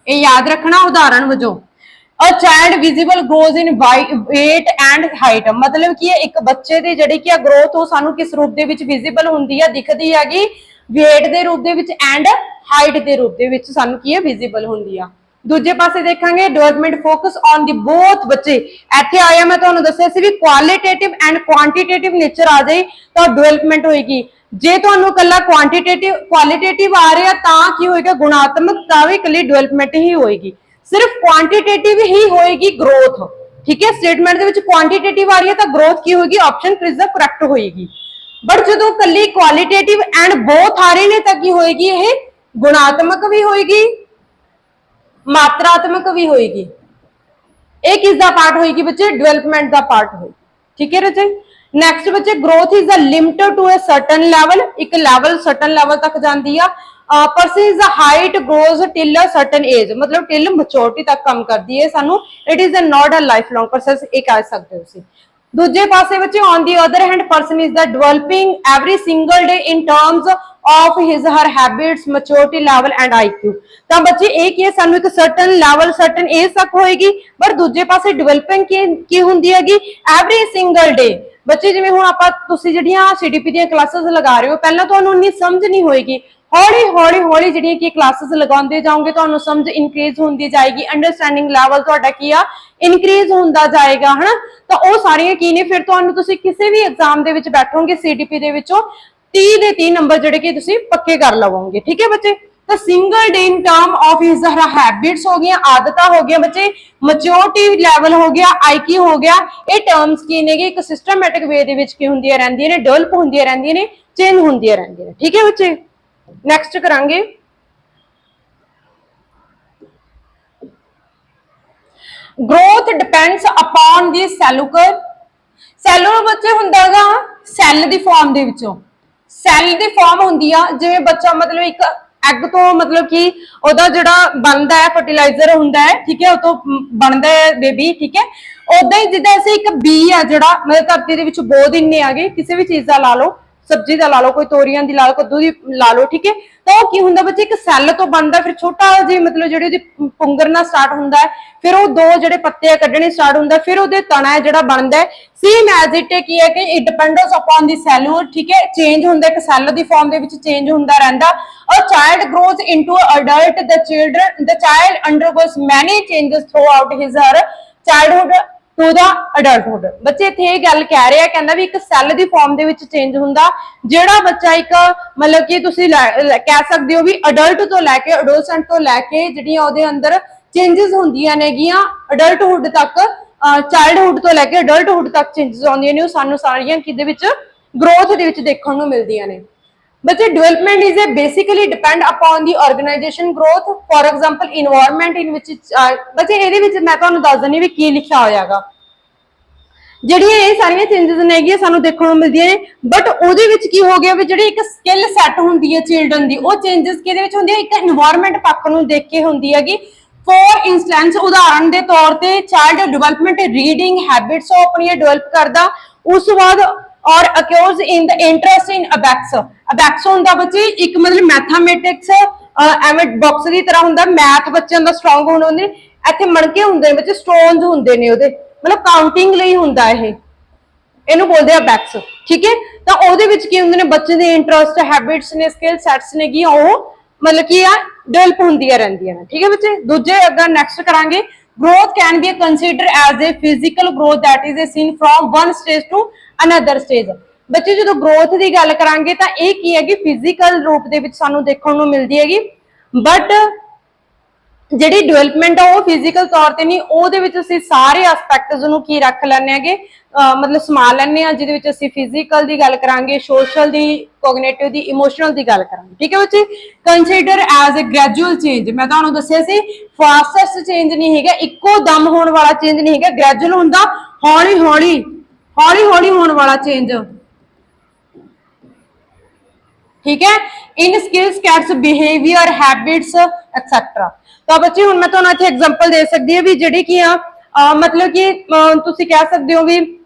याद रखना उदाहरण वजों a child visible grows in weight and height. मतलब कि एक बच्चे दी जिहड़ी कि ग्रोथ वो सानू किस रूप दे विच विजिबल हुंदी है, दिखदी हैगी, वेट दे रूप दे विच एंड हाइट दे रूप दे विच सानू की है विजिबल हुंदी है। दूजे पासे देखांगे development focus on the both. बच्चे इत्थे आया मैं तुहानू दस्सिया सी भी क्वालिटेटिव एंड क्वांटिटेटिव नेचर आ जाए तो डेवलपमेंट होएगी। जे तुहानू कल्ला क्वांटिटेटिव क्वालिटेटिव आ रहा तां की होएगा गुणात्मक, तां भी कल्ली डेवलपमेंट ही होएगी। सिर्फ क्वांटिटेटिव ही होएगी ग्रोथ। ठीक है, स्टेटमेंट दे विच क्वांटिटेटिव आ रही है तो ग्रोथ की होएगी, ऑप्शन इज द करैक्ट होएगी। बट जदों कल्ली क्वालिटेटिव एंड बोथ आ रहे ने तां की होएगी, ये गुणात्मक भी होएगी, मात्रात्मक भी होएगी। एक किसका पार्ट होएगी बच्चे, डेवलपमेंट का पार्ट होएगी। ठीक है बच्चे, ਨੈਕਸਟ ਬੱਚੇ growth is a limited to a certain level, ਇੱਕ ਲੈਵਲ ਸਰਟਨ ਲੈਵਲ ਤੱਕ ਜਾਂਦੀ ਆ। Person is a height grows till a certain age, ਮਤਲਬ ਟਿਲ ਮੈਚੁਰਿਟੀ ਤੱਕ ਕੰਮ ਕਰਦੀ ਹੈ ਸਾਨੂੰ। It is a not a life long process, ਇਹ ਕਹਿ ਸਕਦੇ ਹੋ ਤੁਸੀਂ। ਦੂਜੇ ਪਾਸੇ ਬੱਚੇ on the other hand person is the developing every single day in terms of his her habits maturity level and IQ. ਤਾਂ ਬੱਚੇ ਇਹ ਕੀ ਹੈ, ਸਾਨੂੰ ਇੱਕ ਸਰਟਨ ਲੈਵਲ ਸਰਟਨ ਏਜ ਤੱਕ ਹੋਏਗੀ, ਪਰ ਦੂਜੇ ਪਾਸੇ ਡਿਵੈਲਪਿੰਗ ਕੀ ਹੁੰਦੀ ਹੈਗੀ ਐਵਰੀ ਸਿੰਗਲ ਡੇ। ਬੱਚੇ ਜਿਵੇਂ ਹੁਣ ਆਪਾਂ ਤੁਸੀਂ ਜਿਹੜੀਆਂ ਸੀਡੀਪੀ ਦੀਆਂ ਕਲਾਸਿਸ ਲਗਾ ਰਹੇ ਹੋ, ਪਹਿਲਾਂ ਤੁਹਾਨੂੰ ਇੰਨੀ ਸਮਝ ਨਹੀਂ ਹੋਏਗੀ, ਹੌਲੀ ਹੌਲੀ ਹੌਲੀ ਜਿਹੜੀਆਂ ਕਿ ਕਲਾਸਿਸ ਲਗਾਉਂਦੇ ਜਾਓਗੇ ਤੁਹਾਨੂੰ ਸਮਝ ਇਨਕਰੀਜ਼ ਹੁੰਦੀ ਜਾਏਗੀ, ਅੰਡਰਸਟੈਂਡਿੰਗ ਲੈਵਲ ਤੁਹਾਡਾ ਕੀ ਆ ਇਨਕਰੀਜ਼ ਹੁੰਦਾ ਜਾਏਗਾ, ਹਨਾ। ਤਾਂ ਉਹ ਸਾਰੀਆਂ ਕੀ ਨੇ, ਫਿਰ ਤੁਹਾਨੂੰ ਤੁਸੀਂ ਕਿਸੇ ਵੀ ਐਗਜ਼ਾਮ ਦੇ ਵਿੱਚ ਬੈਠੋਗੇ ਸੀਡੀਪੀ ਦੇ ਵਿੱਚੋਂ 30 ਦੇ 30 ਨੰਬਰ ਜਿਹੜੇ ਕਿ ਤੁਸੀਂ ਪੱਕੇ ਕਰ ਲਵੋਗੇ, ਠੀਕ ਹੈ ਬੱਚੇ। ਤਾਂ single day in term of his habits ਹੋ ਗਈਆਂ, ਆਦਤਾਂ ਹੋ ਗਈਆਂ ਬੱਚੇ, ਮੈਚੁਰਿਟੀ ਲੈਵਲ ਹੋ ਗਿਆ, ਆਈਕਿਊ ਹੋ ਗਿਆ। ਇਹ ਟਰਮਸ ਕੀ ਨੇਗੇ, ਇੱਕ ਸਿਸਟਮੈਟਿਕ ਵੇ ਦੇ ਵਿੱਚ ਕੀ ਹੁੰਦੀਆਂ ਰਹਿੰਦੀਆਂ ਨੇ, ਡਿਵੈਲਪ ਹੁੰਦੀਆਂ ਰਹਿੰਦੀਆਂ ਨੇ, ਚੇਂਜ ਹੁੰਦੀਆਂ ਰਹਿੰਦੀਆਂ ਨੇ, ਠੀਕ ਹੈ ਬੱਚੇ। ਨੈਕਸਟ ਕਰਾਂਗੇ growth depends upon the cellular। Cellular ਬੱਚੇ ਹੁੰਦਾਗਾ ਸੈੱਲ ਦੀ ਫਾਰਮ ਦੇ ਵਿੱਚੋਂ, ਸੈੱਲ ਦੀ ਫਾਰਮ ਹੁੰਦੀ ਆ, ਜਿਵੇਂ ਬੱਚਾ ਮਤਲਬ ਇੱਕ ਐਗ ਤੋਂ ਮਤਲਬ ਕਿ ਉਹਦਾ ਜਿਹੜਾ ਬਣਦਾ ਹੈ ਫਰਟੀਲਾਈਜ਼ਰ ਹੁੰਦਾ ਹੈ, ਠੀਕ ਹੈ, ਉਹ ਤੋਂ ਬਣਦਾ ਹੈ ਬੇਬੀ, ਠੀਕ ਹੈ। ਉਦਾਂ ਹੀ ਜਿੱਦਾਂ ਅਸੀਂ ਇੱਕ ਬੀ ਆ ਜਿਹੜਾ ਮਤਲਬ ਧਰਤੀ ਦੇ ਵਿੱਚ ਬੋ ਦਿੰਨੇ ਆਗੇ, ਕਿਸੇ ਵੀ ਚੀਜ਼ ਦਾ ਲਾ ਲਓ, ਸਬਜ਼ੀ ਦਾ ਲਾ ਲਓ, ਕੋਈ ਤੋਰੀਆਂ ਦੀ ਲਾ ਲਓ, ਕੱਦੂ ਦੀ ਲਾ ਲਓ, ਠੀਕ ਹੈ। ਤਾਂ ਉਹ ਕੀ ਹੁੰਦਾ ਬੱਚੇ, ਇੱਕ ਸੈੱਲ ਤੋਂ ਬਣਦਾ, ਫਿਰ ਛੋਟਾ ਜਿਹੀ ਮਤਲਬ ਜਿਹੜੀ ਉਹਦੀ ਪੁੰਗਰਨਾ ਸਟਾਰਟ ਹੁੰਦਾ ਹੈ, ਫਿਰ ਉਹ ਦੋ ਜਿਹੜੇ ਪੱਤੇ ਕੱਢਣੇ ਸਟਾਰਟ ਹੁੰਦਾ, ਫਿਰ ਉਹਦੇ ਤਣਾ ਹੈ ਜਿਹੜਾ ਬਣਦਾ ਹੈ। ਸੇਮ ਐਜ਼ ਇਟ ਕੀ ਹੈ ਕਿ it depends upon the cellular, ਠੀਕ ਹੈ, ਚੇਂਜ ਹੁੰਦਾ, ਇੱਕ ਸੈੱਲ ਦੀ ਫਾਰਮ ਦੇ ਵਿੱਚ ਚੇਂਜ ਹੁੰਦਾ ਰਹਿੰਦਾ। A child grows into adult, the child undergoes many changes throughout his her childhood to the adulthood. ਬੱਚੇ ਇੱਥੇ ਇਹ ਗੱਲ ਕਹਿ ਰਹੇ ਆ, ਕਹਿੰਦਾ ਵੀ ਇੱਕ ਸੈੱਲ ਦੀ ਫਾਰਮ ਦੇ ਵਿੱਚ ਚੇਂਜ ਹੁੰਦਾ, ਜਿਹੜਾ ਬੱਚਾ ਇੱਕ ਮਤਲਬ ਕਿ ਤੁਸੀਂ ਕਹਿ ਸਕਦੇ ਹੋ ਵੀ ਅਡਲਟ ਤੋਂ ਲੈ ਕੇ ਅਡੋਲਸੈਂਟ ਤੋਂ ਲੈ ਕੇ ਜਿਹੜੀਆਂ ਉਹਦੇ ਅੰਦਰ ਚੇਂजेस ਹੁੰਦੀਆਂ ਨੇਗੀਆਂ ਅਡਲਟਹੁੱਡ ਤੱਕ, ਚਾਈਲਡਹੁੱਡ ਤੋਂ ਲੈ ਕੇ ਅਡਲਟਹੁੱਡ ਤੱਕ ਚੇਂजेस ਆਉਂਦੀਆਂ ਨੇ, ਉਹ ਸਾਨੂੰ ਸਾਰੀਆਂ ਕਿਹਦੇ ਵਿੱਚ ਗਰੋਥ ਦੇ ਵਿੱਚ ਦੇਖਣ ਨੂੰ ਮਿਲਦੀਆਂ ਨੇ। ਬੱਚੇ development is a basically depend upon the organisation growth, for example environment in ਵਿਚ। ਬੱਚੇ ਇਹਦੇ ਵਿੱਚ ਮੈਂ ਤੁਹਾਨੂੰ ਦੱਸ ਦਿੰਦੀ ਵੀ ਕੀ ਲਿਖਿਆ ਹੋਇਆਗਾ, ਜਿਹੜੀਆਂ ਇਹ ਸਾਰੀਆਂ ਚੇਂजेस ਨੇਗੀਆਂ ਸਾਨੂੰ ਦੇਖਣ ਨੂੰ ਮਿਲਦੀਆਂ ਨੇ, ਬਟ ਉਹਦੇ ਵਿੱਚ ਕੀ ਹੋ ਗਿਆ ਵੀ ਜਿਹੜੀ ਇੱਕ ਸਕਿੱਲ ਸੈੱਟ ਹੁੰਦੀ ਹੈ ਚਿਲਡਰਨ ਦੀ, ਉਹ ਚੇਂजेस ਕਿਹਦੇ ਵਿੱਚ ਹੁੰਦੀ ਹੈ, ਇੱਕ ਇਨਵਾਇਰਨਮੈਂਟ ਪੱਖ ਨੂੰ ਦੇਖ ਕੇ ਹੁੰਦੀ ਹੈਗੀ। ਫॉर इंस्टेंस ਉਦਾਹਰਨ ਦੇ ਤੌਰ ਤੇ ਚਾਈਲਡ ਡਿਵੈਲਪਮੈਂਟ ਰੀਡਿੰਗ ਹੈਬਿਟਸ ਉਹ ਆਪਣੀਆਂ ਡਿਵੈਲਪ ਕਰਦਾ, ਉਸ ਤੋਂ ਬਾਅਦ ਔਰ ਅਕਿਊਜ਼ ਇਨ ਦ ਇੰਟਰਸਟ ਇਨ ਅਬੈਕਸ। ਅਬੈਕਸ ਹੁੰਦਾ ਬੱਚੇ ਇੱਕ ਮਤਲਬ ਮੈਥਮੈਟਿਕਸ ਐਵੇਂ ਬਾਕਸ ਦੀ ਤਰ੍ਹਾਂ ਹੁੰਦਾ, ਮੈਥ ਬੱਚਿਆਂ ਦਾ ਸਟਰੋਂਗ ਹੋਣ ਹੁੰਦੇ, ਇੱਥੇ ਮਣਕੇ ਹੁੰਦੇ ਨੇ ਬੱਚੇ, ਸਟੋਨਸ ਹੁੰਦੇ ਨੇ ਉਹਦੇ, ਮਤਲਬ ਕਾਊਂਟਿੰਗ ਲਈ ਹੁੰਦਾ ਇਹ, ਇਹਨੂੰ ਬੋਲਦੇ ਆ ਅਬੈਕਸ, ਠੀਕ ਹੈ। ਤਾਂ ਉਹਦੇ ਵਿੱਚ ਕੀ ਹੁੰਦੇ ਨੇ, ਬੱਚੇ ਦੇ ਇੰਟਰਸਟ ਹੈਬਿਟਸ ਨੇ, ਸਕਿੱਲ ਸੈਟਸ ਨੇ, ਕੀ ਉਹ ਮਤਲਬ ਕੀ ਆ ਡਿਵੈਲਪ ਹੁੰਦੀਆਂ ਰਹਿੰਦੀਆਂ ਨੇ, ਠੀਕ ਹੈ ਬੱਚੇ। ਦੂਜੇ ਅਗਰ ਨੈਕਸਟ ਕਰਾਂਗੇ, growth can be considered as a physical growth that is seen from one stage to another stage। ਬੱਚੇ ਜਦੋਂ growth ਦੀ ਗੱਲ ਕਰਾਂਗੇ ਤਾਂ ਇਹ ਕੀ ਹੈਗੀ ਫਿਜ਼ੀਕਲ ਰੂਪ ਦੇ ਵਿੱਚ ਸਾਨੂੰ ਦੇਖਣ ਨੂੰ ਮਿਲਦੀ ਹੈਗੀ, ਬਟ ਜਿਹੜੀ ਡਿਵੈਲਪਮੈਂਟ ਆ ਉਹ ਫਿਜ਼ੀਕਲ ਤੌਰ ਤੇ ਨਹੀਂ, ਉਹਦੇ ਵਿੱਚ ਅਸੀਂ ਸਾਰੇ ਐਸਪੈਕਟਸ ਨੂੰ ਕੀ ਰੱਖ ਲੈਂਦੇ ਹੈਗੇ, ਮਤਲਬ ਸਮਾ ਲੈਂਦੇ ਆ, ਜਿਹਦੇ ਵਿੱਚ ਅਸੀਂ ਫਿਜ਼ੀਕਲ ਦੀ ਗੱਲ ਕਰਾਂਗੇ, ਸੋਸ਼ਲ ਦੀ, ਕੋਗਨੀਟਿਵ ਦੀ, ਇਮੋਸ਼ਨਲ ਦੀ ਗੱਲ ਕਰਾਂਗੇ, ਠੀਕ ਹੈ ਬੱਚੇ। Consider as a gradual change, ਮੈਂ ਤੁਹਾਨੂੰ ਦੱਸਿਆ ਸੀ ਫਾਸਟੈਸਟ ਚੇਂਜ ਨਹੀਂ ਹੈਗਾ, ਇੱਕੋ ਦਮ ਹੋਣ ਵਾਲਾ ਚੇਂਜ ਨਹੀਂ ਹੈਗਾ, ਗ੍ਰੈਜੂਅਲ ਹੁੰਦਾ, ਹੌਲੀ ਹੌਲੀ ਹੌਲੀ ਹੌਲੀ ਹੋਣ ਵਾਲਾ ਚੇਂਜ, ਠੀਕ ਹੈ। In skills cats behaviour habits etcetera. ਤਾਂ ਬੱਚੇ ਹੁਣ ਮੈਂ ਤੁਹਾਨੂੰ ਇੱਥੇ ਐਗਜ਼ਾਮਪਲ ਦੇ ਸਕਦੀ ਹਾਂ ਵੀ ਜਿਹੜੀ ਕੀ ਆ ਮਤਲਬ ਕਿ ਤੁਸੀਂ ਕਹਿ ਸਕਦੇ ਹੋ ਵੀ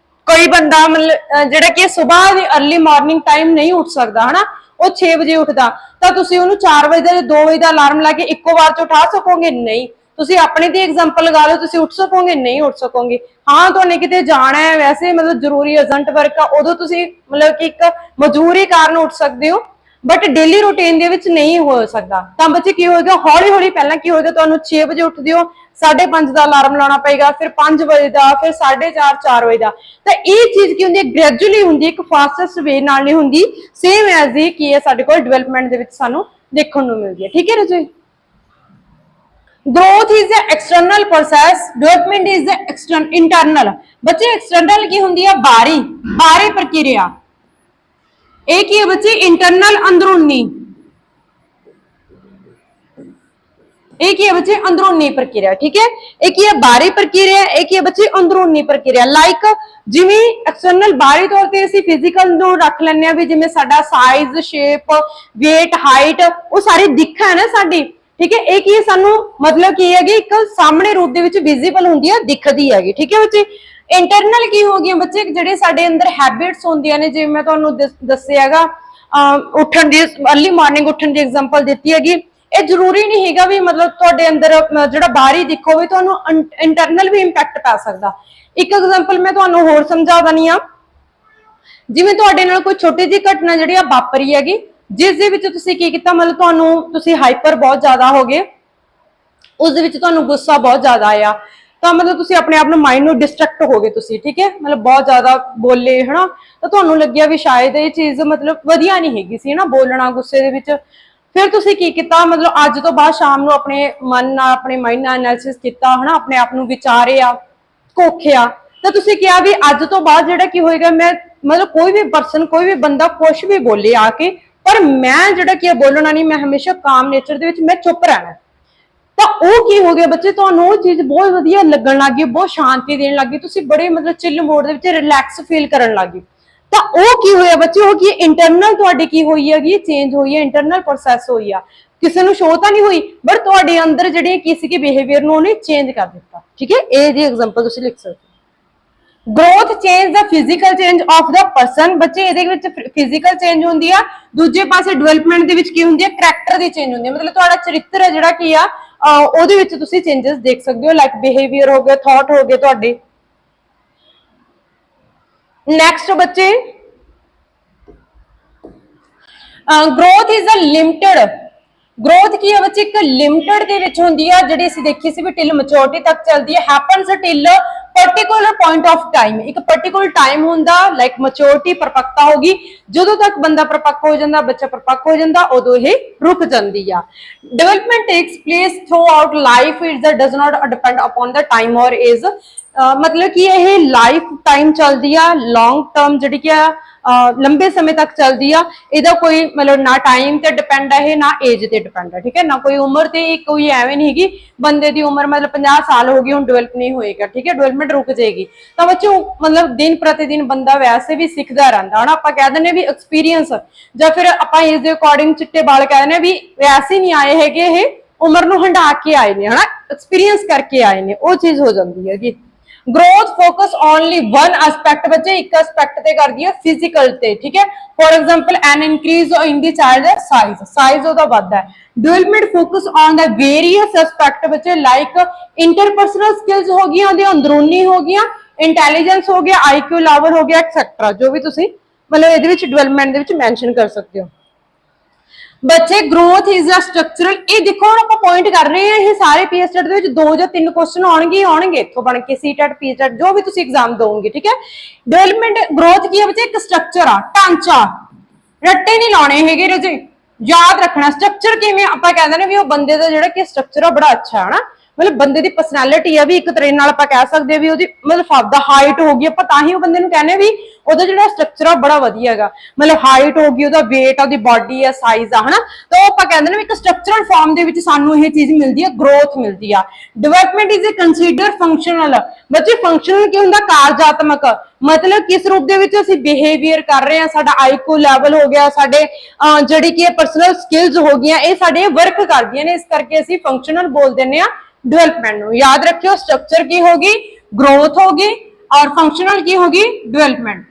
ਕੋਈ ਬੰਦਾ ਮਤਲਬ ਜਿਹੜਾ ਕਿ ਸਵੇਰ ਦੀ अर्ਲੀ ਮਾਰਨਿੰਗ ਟਾਈਮ ਨਹੀਂ ਉੱਠ ਸਕਦਾ, ਹਨਾ, ਉਹ 6 ਵਜੇ ਉੱਠਦਾ, ਤਾਂ ਤੁਸੀਂ ਉਹਨੂੰ 4 ਵਜੇ ਦਾ 2 ਵਜੇ ਦਾ ਅਲਾਰਮ ਲਾ ਕੇ ਇੱਕੋ ਵਾਰ ਚ ਉਠਾ ਸਕੋਗੇ? ਨਹੀਂ। ਤੁਸੀਂ ਆਪਣੇ ਦੀ ਐਗਜ਼ਾਮਪਲ ਲਗਾ ਲਓ, ਤੁਸੀਂ ਉੱਠ ਸਕੋਗੇ? ਨਹੀਂ ਉੱਠ ਸਕੋਗੇ। ਹਾਂ ਤੁਹਾਨੇ ਕਿਤੇ ਜਾਣਾ ਹੈ, ਵੈਸੇ ਮਤਲਬ ਜ਼ਰੂਰੀ ਅਰਜੈਂਟ ਵਰਕ ਆ, ਉਦੋਂ ਤੁਸੀਂ ਮਤਲਬ ਕਿ ਇੱਕ ਮਜਬੂਰੀ ਕਾਰਨ ਉੱਠ ਸਕਦੇ ਹੋ, ਬਟ ਡੇਲੀ ਰੂਟੀਨ ਦੇ ਵਿੱਚ ਨਹੀਂ ਹੋ ਸਕਦਾ। ਤਾਂ ਬੱਚੇ ਕੀ ਹੋਏਗਾ, ਹੌਲੀ ਹੌਲੀ ਪਹਿਲਾਂ ਕੀ ਹੋਏਗਾ, ਤੁਹਾਨੂੰ 6 ਵਜੇ ਉੱਠਦੇ ਹੋ, 5:30 ਦਾ ਅਲਾਰਮ ਲਾਉਣਾ ਪਏਗਾ, ਫਿਰ 5 ਵਜੇ ਦਾ, ਫਿਰ 4:30 4 ਵਜੇ ਦਾ। ਤਾਂ ਇਹ ਚੀਜ਼ ਕੀ ਹੁੰਦੀ ਹੈ, ਗ੍ਰੈਜੂਅਲੀ ਹੁੰਦੀ ਹੈ, ਇੱਕ ਫਾਸਟੈਸਟ ਵੇ ਨਾਲ ਨਹੀਂ ਹੁੰਦੀ, ਸੇਮ ਐਜ਼ ਦੀ ਕੀ ਹੈ ਸਾਡੇ ਕੋਲ ਡਿਵੈਲਪਮੈਂਟ ਦੇ ਵਿੱਚ ਸਾਨੂੰ ਦੇਖਣ ਨੂੰ ਮਿਲਦੀ ਹੈ, ਠੀਕ ਹੈ ਰਾਜੇ। growth is the external process, development is the internal। ਬੱਚੇ external ਕੀ ਹੁੰਦੀ ਹੈ, ਬਾਹਰੀ ਪ੍ਰਕਿਰਿਆ, ਇਹ ਕੀ ਹੈ ਬੱਚੇ ਇੰਟਰਨਲ ਅੰਦਰੂਨੀ। ਇਹ ਕੀ ਹੈ ਬੱਚੇ ਅੰਦਰੂਨੀ ਪ੍ਰਕਿਰਿਆ ਠੀਕ ਹੈ ਇਹ ਕੀ ਹੈ ਬਾਹਰੀ ਪ੍ਰਕਿਰਿਆ ਇਹ ਕੀ ਹੈ ਬੱਚੇ ਅੰਦਰੂਨੀ ਪ੍ਰਕਿਰਿਆ ਲਾਈਕ ਜਿਵੇਂ ਐਕਸਟਰਨਲ ਬਾਹਰੀ ਤੌਰ ਤੇ ਅਸੀਂ ਫਿਜ਼ੀਕਲ ਨੂੰ ਰੱਖ ਲੈਂਦੇ ਆ ਵੀ ਜਿਵੇਂ ਸਾਡਾ ਸਾਈਜ਼ ਸ਼ੇਪ weight ਹਾਈਟ ਉਹ ਸਾਰੀ ਦਿੱਖ ਹੈ ਨਾ ਸਾਡੀ ਠੀਕ ਹੈ ਇਹ ਕੀ ਹੈ ਸਾਨੂੰ ਮਤਲਬ ਕੀ ਹੈਗੀ ਇੱਕ ਸਾਹਮਣੇ ਰੂਪ ਦੇ ਵਿੱਚ ਵਿਜ਼ੀਬਲ ਹੁੰਦੀ ਹੈ ਦਿਖਦੀ ਹੈਗੀ ਠੀਕ ਹੈ ਬੱਚੇ ਇੰਟਰਨਲ ਕੀ ਹੋ ਗਈਆਂ ਬੱਚੇ ਜਿਹੜੇ ਸਾਡੇ ਅੰਦਰ ਹੈਬਿਟਸ ਹੁੰਦੀਆਂ ਨੇ ਜਿਵੇਂ ਮੈਂ ਤੁਹਾਨੂੰ ਦੱਸਿਆ ਹੈਗਾ ਉੱਠਣ ਦੀ अर्ਲੀ ਮਾਰਨਿੰਗ ਉੱਠਣ ਦੀ ਐਗਜ਼ਾਮਪਲ ਦਿੱਤੀ ਹੈਗੀ ਇਹ ਜ਼ਰੂਰੀ ਨਹੀਂ ਹੈਗਾ ਵੀ ਮਤਲਬ ਤੁਹਾਡੇ ਅੰਦਰ ਜਿਹੜਾ ਬਾਹਰੀ ਦਿਖ ਹੋਵੇ ਤੁਹਾਨੂੰ ਇੰਟਰਨਲ ਵੀ ਇੰਪੈਕਟ ਪੈ ਸਕਦਾ ਇੱਕ ਐਗਜ਼ਾਮਪਲ ਮੈਂ ਤੁਹਾਨੂੰ ਹੋਰ ਸਮਝਾ ਦਨੀ ਆ ਜਿਵੇਂ ਤੁਹਾਡੇ ਨਾਲ ਕੋਈ ਛੋਟੀ ਜਿਹੀ ਘਟਨਾ ਜਿਹੜੀ ਆ ਵਾਪਰੀ ਹੈਗੀ ਜਿਸ ਦੇ ਵਿੱਚ ਤੁਸੀਂ ਕੀ ਕੀਤਾ ਮਤਲਬ ਤੁਹਾਨੂੰ ਤੁਸੀਂ ਹਾਈਪਰ ਬਹੁਤ ਜ਼ਿਆਦਾ ਹੋ ਗਏ ਉਸ ਦੇ ਵਿੱਚ ਤੁਹਾਨੂੰ ਗੁੱਸਾ ਬਹੁਤ ਜ਼ਿਆਦਾ ਆਇਆ ਤਾਂ ਮਤਲਬ ਤੁਸੀਂ ਆਪਣੇ ਆਪ ਨੂੰ ਮਾਈਂਡ ਨੂੰ ਡਿਸਟਰੈਕਟ ਹੋ ਗਏ ਤੁਸੀਂ ਠੀਕ ਹੈ ਮਤਲਬ ਬਹੁਤ ਜ਼ਿਆਦਾ ਬੋਲੇ ਹਨਾ ਤਾਂ ਤੁਹਾਨੂੰ ਲੱਗਿਆ ਵੀ ਸ਼ਾਇਦ ਇਹ ਚੀਜ਼ ਮਤਲਬ ਵਧੀਆ ਨਹੀਂ ਹੈਗੀ ਸੀ ਹਨਾ ਬੋਲਣਾ ਗੁੱਸੇ ਦੇ ਵਿੱਚ ਫਿਰ ਤੁਸੀਂ ਕੀ ਕੀਤਾ ਮਤਲਬ ਅੱਜ ਤੋਂ ਬਾਅਦ ਸ਼ਾਮ ਨੂੰ ਆਪਣੇ ਮਨ ਨਾਲ ਆਪਣੇ ਮਾਈਂਡ ਨਾਲ ਐਨਾਲਿਸਿਸ ਕੀਤਾ ਹਨਾ ਆਪਣੇ ਆਪ ਨੂੰ ਵਿਚਾਰਿਆ ਕੋਖਿਆ ਤਾਂ ਤੁਸੀਂ ਕਿਹਾ ਵੀ ਅੱਜ ਤੋਂ ਬਾਅਦ ਜਿਹੜਾ ਕੀ ਹੋਏਗਾ ਮੈਂ ਮਤਲਬ ਕੋਈ ਵੀ ਪਰਸਨ ਕੋਈ ਵੀ ਬੰਦਾ ਕੁਝ ਵੀ ਬੋਲੇ ਆ ਕੇ ਪਰ ਮੈਂ ਜਿਹੜਾ ਕੀ ਬੋਲਣਾ ਨਹੀਂ ਮੈਂ ਹਮੇਸ਼ਾ ਕਾਮ ਨੇਚਰ ਦੇ ਵਿੱਚ ਮੈਂ ਚੁੱਪ ਰਹਿਣਾ ਤਾਂ ਉਹ ਕੀ ਹੋ ਗਿਆ ਬੱਚੇ ਤੁਹਾਨੂੰ ਉਹ ਚੀਜ਼ ਬਹੁਤ ਵਧੀਆ ਲੱਗਣ ਲੱਗੀ ਬਹੁਤ ਸ਼ਾਂਤੀ ਦੇਣ ਲੱਗੀ ਤੁਸੀਂ ਬੜੇ ਮਤਲਬ ਚਿੱਲ ਮੋਡ ਦੇ ਵਿੱਚ ਰਿਲੈਕਸ ਫੀਲ ਕਰਨ ਲੱਗੇ ਤਾਂ ਉਹ ਕੀ ਹੋਇਆ ਬੱਚੇ ਉਹ ਕੀ ਇੰਟਰਨਲ ਤੁਹਾਡੀ ਕੀ ਹੋਈ ਹੈਗੀ ਚੇਂਜ ਹੋਈ ਹੈ ਇੰਟਰਨਲ ਪ੍ਰੋਸੈਸ ਹੋਈ ਆ ਕਿਸੇ ਨੂੰ ਸ਼ੋ ਤਾਂ ਨਹੀਂ ਹੋਈ ਬਟ ਤੁਹਾਡੇ ਅੰਦਰ ਜਿਹੜੇ ਕਿਸੇ ਦੇ ਬਿਹੇਵੀਅਰ ਨੂੰ ਉਹਨੇ ਚੇਂਜ ਕਰ ਦਿੱਤਾ ਠੀਕ ਹੈ ਇਹ ਦੀ ਐਗਜ਼ਾਮਪਲ ਤੁਸੀਂ ਲਿਖ ਸਕਦੇ growth change the physical change of the person ਬੱਚੇ ਇਹਦੇ ਵਿੱਚ ਫਿਜ਼ੀਕਲ ਚੇਂਜ ਹੁੰਦੀ ਆ ਦੂਜੇ ਪਾਸੇ ਡਿਵੈਲਪਮੈਂਟ ਦੇ ਵਿੱਚ ਕੀ ਹੁੰਦੀ ਹੈ ਕੈਰੈਕਟਰ ਦੀ ਚੇਂਜ ਹੁੰਦੀ ਹੈ ਮਤਲਬ ਤੁਹਾਡਾ ਚਰਿੱਤਰ ਹੈ ਜਿਹੜਾ ਕੀ ਆ ਉਹਦੇ ਵਿੱਚ ਤੁਸੀਂ ਚੇਂਜਸ ਦੇਖ ਸਕਦੇ ਹੋ ਲਾਈਕ ਬਿਹੇਵੀਅਰ ਹੋ ਗਿਆ ਥਾਟ ਹੋ ਗਏ ਤੁਹਾਡੇ ਨੈਕਸਟ ਬੱਚੇ growth is a limited growth ਕੀ ਹੈ ਬੱਚੇ ਇੱਕ ਲਿਮਟਿਡ ਦੇ ਵਿੱਚ ਹੁੰਦੀ ਆ ਜਿਹੜੀ ਅਸੀਂ ਦੇਖੀ ਸੀ ਵੀ ਟਿਲ ਮੈਚੁਰਿਟੀ ਤੱਕ ਚੱਲਦੀ ਹੈ happens till particular point of time ਇੱਕ particular time ਹੁੰਦਾ ਲਾਈਕ ਮੈਚੁਰਿਟੀ ਪਰਿਪੱਕਤਾ ਹੋਗੀ ਜਦੋਂ ਤੱਕ ਬੰਦਾ ਪਰਿਪੱਕ ਹੋ ਜਾਂਦਾ ਬੱਚਾ ਪਰਿਪੱਕ ਹੋ ਜਾਂਦਾ ਉਦੋਂ ਇਹ ਰੁਕ ਜਾਂਦੀ ਆ development takes place through out life it does not depend upon the time ਔਰ ਏਜ ਮਤਲਬ ਕਿ ਇਹ ਲਾਈਫ ਟਾਈਮ ਚੱਲਦੀ ਆ ਲੌਂਗ ਟਰਮ ਜਿਹੜੀ ਕਿ ਲੰਬੇ ਸਮੇਂ ਤੱਕ ਚੱਲਦੀ ਆ ਇਹਦਾ ਕੋਈ ਮਤਲਬ ਨਾ ਟਾਈਮ ਤੇ ਡਿਪੈਂਡ ਹੈ ਨਾ ਏਜ ਤੇ ਡਿਪੈਂਡ ਹੈ ਠੀਕ ਹੈ ਨਾ ਕੋਈ ਉਮਰ ਤੇ ਕੋਈ ਐਵੇਂ ਨਹੀਂ ਹੈਗੀ ਬੰਦੇ ਦੀ ਉਮਰ ਮਤਲਬ 50 ਸਾਲ ਹੋ ਗਈ ਹੁਣ ਡਿਵੈਲਪ ਨਹੀਂ ਹੋਏਗਾ ਠੀਕ ਹੈ ਡਿਵੈਲਪਮੈਂਟ ਰੁਕ ਜਾਏਗੀ ਤਾਂ ਬੱਚੋ ਮਤਲਬ ਦਿਨ ਪ੍ਰਤੀ ਦਿਨ ਬੰਦਾ ਵੈਸੇ ਵੀ ਸਿੱਖਦਾ ਰਹਿੰਦਾ ਹਨਾ ਆਪਾਂ ਕਹਿ ਦਿੰਦੇ ਵੀ ਐਕਸਪੀਰੀਅੰਸ ਜਾਂ ਫਿਰ ਆਪਾਂ ਏਜ ਦੇ ਅਕੋਰਡਿੰਗ ਚਿੱਟੇ ਵਾਲ ਕਹਿ ਦਿੰਦੇ ਵੀ ਵੈਸੇ ਨਹੀਂ ਆਏ ਹੈਗੇ ਇਹ ਉਮਰ ਨੂੰ ਹੰਢਾ ਕੇ ਆਏ ਨੇ ਹਨਾ ਐਕਸਪੀਰੀਅੰਸ ਕਰਕੇ ਆਏ ਨੇ ਉਹ ਚੀਜ਼ ਹੋ ਜਾਂਦੀ ਹੈਗੀ growth focus only one aspect ਬੱਚੇ ਇੱਕ ਐਸਪੈਕਟ ਤੇ ਕਰਦੀ ਹੈ ਫਿਜ਼ੀਕਲ ਤੇ ਠੀਕ ਹੈ for example an increase in the child size ਉਹਦਾ ਵੱਧਦਾ ਹੈ development focus on the various aspect ਬੱਚੇ like interpersonal skills ਹੋ ਗਈਆਂ ਉਹਦੇ ਅੰਦਰੂਨੀ ਹੋ ਗਈਆਂ intelligence ਹੋ ਗਿਆ IQ level ਹੋ ਗਿਆ etc ਜੋ ਵੀ ਤੁਸੀਂ ਮਤਲਬ ਇਹਦੇ ਵਿੱਚ ਡਿਵੈਲਪਮੈਂਟ ਦੇ ਵਿੱਚ ਮੈਂਸ਼ਨ ਕਰ ਸਕਦੇ ਹੋ ਬੱਚੇ growth is a structural ਇਹ ਦੇਖੋ ਹੁਣ ਆਪਾਂ ਪੁਆਇੰਟ ਕਰ ਰਹੇ ਹਾਂ ਇਹ ਸਾਰੇ ਪੀਐਸਟੈਟ ਦੇ ਵਿੱਚ 2 ਜਾਂ 3 ਕੁਐਸਚਨ ਆਉਣਗੇ ਇੱਥੋਂ ਬਣ ਕੇ ਸੀਟੈਟ ਪੀਐਸਟੈਟ ਜੋ ਵੀ ਤੁਸੀਂ ਐਗਜ਼ਾਮ ਦੋਗੇ ਠੀਕ ਹੈ ਡਿਵੈਲਪਮੈਂਟ ਗਰੋਥ ਕੀ ਹੈ ਬੱਚੇ ਇੱਕ ਸਟਰਕਚਰ ਆ ਢਾਂਚਾ ਰੱਟੇ ਨਹੀਂ ਲਾਉਣੇ ਹੈਗੇ ਰਜੇ ਯਾਦ ਰੱਖਣਾ ਸਟਰਕਚਰ ਕਿਵੇਂ ਆਪਾਂ ਕਹਿੰਦੇ ਨੇ ਵੀ ਉਹ ਬੰਦੇ ਦਾ ਜਿਹੜਾ ਕਿ ਸਟਰਕਚਰ ਆ ਬੜਾ ਅੱਛਾ ਹੈ ਨਾ ਮਤਲਬ ਬੰਦੇ ਦੀ ਪਰਸਨੈਲਿਟੀ ਆ ਵੀ ਇੱਕ ਤਰ੍ਹਾਂ ਨਾਲ ਆਪਾਂ ਕਹਿ ਸਕਦੇ ਵੀ ਉਹਦੀ ਮਤਲਬ ਫਾਦਾ ਹਾਈਟ ਹੋ ਗਈ ਆਪਾਂ ਤਾਂ ਹੀ ਉਹ ਬੰਦੇ ਨੂੰ ਕਹਿੰਦੇ ਵੀ ਉਹਦਾ ਜਿਹੜਾ ਸਟਰਕਚਰ ਆ ਬੜਾ ਵਧੀਆ ਹੈਗਾ ਮਤਲਬ ਹਾਈਟ ਹੋ ਗਈ ਉਹਦਾ weight ਆ ਉਹਦੀ ਬਾਡੀ ਆ ਸਾਈਜ਼ ਆ ਹਨਾ ਤਾਂ ਉਹ ਆਪਾਂ ਕਹਿੰਦੇ ਨੇ ਵੀ ਇੱਕ ਸਟਰਕਚਰਲ ਫਾਰਮ ਦੇ ਵਿੱਚ ਸਾਨੂੰ ਇਹ ਚੀਜ਼ ਮਿਲਦੀ ਹੈ ਗਰੋਥ ਮਿਲਦੀ ਆ ਡਿਵੈਲਪਮੈਂਟ ਇਜ਼ ਕੰਸੀਡਰ ਫੰਕਸ਼ਨਲ ਬੱਚੇ ਫੰਕਸ਼ਨਲ ਕੀ ਹੁੰਦਾ ਕਾਰਜਾਤਮਕ ਮਤਲਬ ਕਿਸ ਰੂਪ ਦੇ ਵਿੱਚ ਅਸੀਂ ਬਿਹੇਵੀਅਰ ਕਰ ਰਹੇ ਹਾਂ ਸਾਡਾ ਆਈਕਿਊ ਲੈਵਲ ਹੋ ਗਿਆ ਸਾਡੇ ਜਿਹੜੀ ਕਿ ਪਰਸਨਲ ਸਕਿੱਲਸ ਹੋ ਗਈਆਂ ਇਹ ਸਾਡੇ ਵਰਕ ਕਰਦੀਆਂ ਨੇ ਇਸ ਕਰਕੇ ਅਸੀਂ ਫੰਕਸ਼ਨਲ ਬੋਲ ਦਿੰਦੇ ਆ डेवलपमेंट नो याद रखियो स्ट्रक्चर की होगी ग्रोथ होगी और फंक्शनल की होगी डेवलपमेंट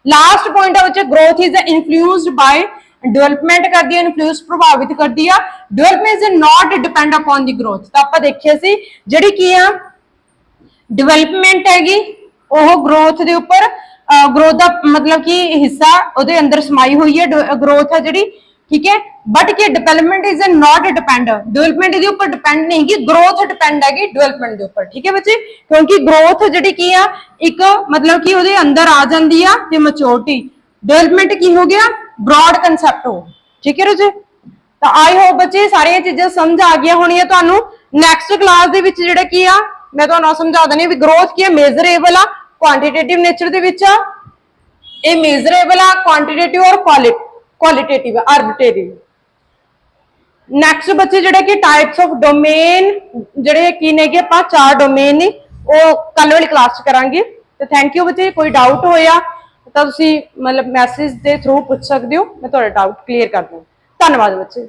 लास्ट पॉइंट है बच्चे growth is influenced by development कर दिया इन्फ्लुएंस प्रभावित कर दिया development is not depend upon the growth तो आप देखिए सी ਜਿਹੜੀ ਕੀ ਆ डेवलपमेंट हैगी ਉਹ ग्रोथ ਦੇ ਉੱਪਰ ग्रोथ ਦਾ मतलब कि हिस्सा ਉਹਦੇ ਅੰਦਰ ਸਮਾਈ ਹੋਈ ਹੈ ग्रोथ ਹੈ ਜਿਹੜੀ ठीक है बट कि development is not depend development ਇਹਦੇ ਉੱਪਰ डिपेंड नहीं है ग्रोथ डिपेंड है डेवलपमेंट ਦੇ ਉੱਪਰ ठीक है बच्चे क्योंकि ग्रोथ ਜਿਹੜੀ ਕੀ ਆ ਇੱਕ मतलब कि ਉਹਦੇ ਅੰਦਰ ਆ ਜਾਂਦੀ ਆ ਤੇ ਮੈਚੁਰਿਟੀ डेवलपमेंट ਕੀ ਹੋ ਗਿਆ ब्रॉड ਕਨਸੈਪਟ ਹੋ ठीक है ਰਜੇ ਤਾਂ ਆਈ ਹੋਪ ਬੱਚੇ ਸਾਰੀਆਂ ਚੀਜ਼ਾਂ ਸਮਝ ਆ ਗਈਆਂ ਹੋਣੀਆਂ ਤੁਹਾਨੂੰ ਨੈਕਸਟ ਕਲਾਸ ਦੇ ਵਿੱਚ ਜਿਹੜਾ ਕੀ ਆ ਮੈਂ ਤੁਹਾਨੂੰ ਸਮਝਾ ਦਣੀ ਵੀ ਗਰੋਥ ਕੀ ਹੈ ਮੇਜ਼ਰੇਬਲ ਆ ਕੁਆਂਟੀਟੇਟਿਵ ਨੇਚਰ ਦੇ ਵਿੱਚ ਆ ਇਹ ਮੇਜ਼ਰੇਬਲ ਆ ਕੁਆਂਟੀਟੇਟਿਵ ਔਰ qualitative arbitrary ਨੈਕਸਟ ਬੱਚੇ ਜਿਹੜੇ ਕਿ ਟਾਈਪਸ ਆਫ ਡੋਮੇਨ ਜਿਹੜੇ ਕੀ ਨੇਗੇ ਆਪਾਂ 4 ਡੋਮੇਨ ਨੇ ਉਹ ਕੱਲ ਵਾਲੀ ਕਲਾਸ ਚ ਕਰਾਂਗੇ। ਤੇ ਥੈਂਕ ਯੂ ਬੱਚੇ, ਕੋਈ ਡਾਊਟ ਹੋਇਆ ਤਾਂ ਤੁਸੀਂ ਮਤਲਬ ਮੈਸੇਜ ਦੇ ਥਰੂ ਪੁੱਛ ਸਕਦੇ ਹੋ, ਮੈਂ ਤੁਹਾਡਾ ਡਾਊਟ ਕਲੀਅਰ ਕਰ ਦੂੰ। ਧੰਨਵਾਦ ਬੱਚੇ।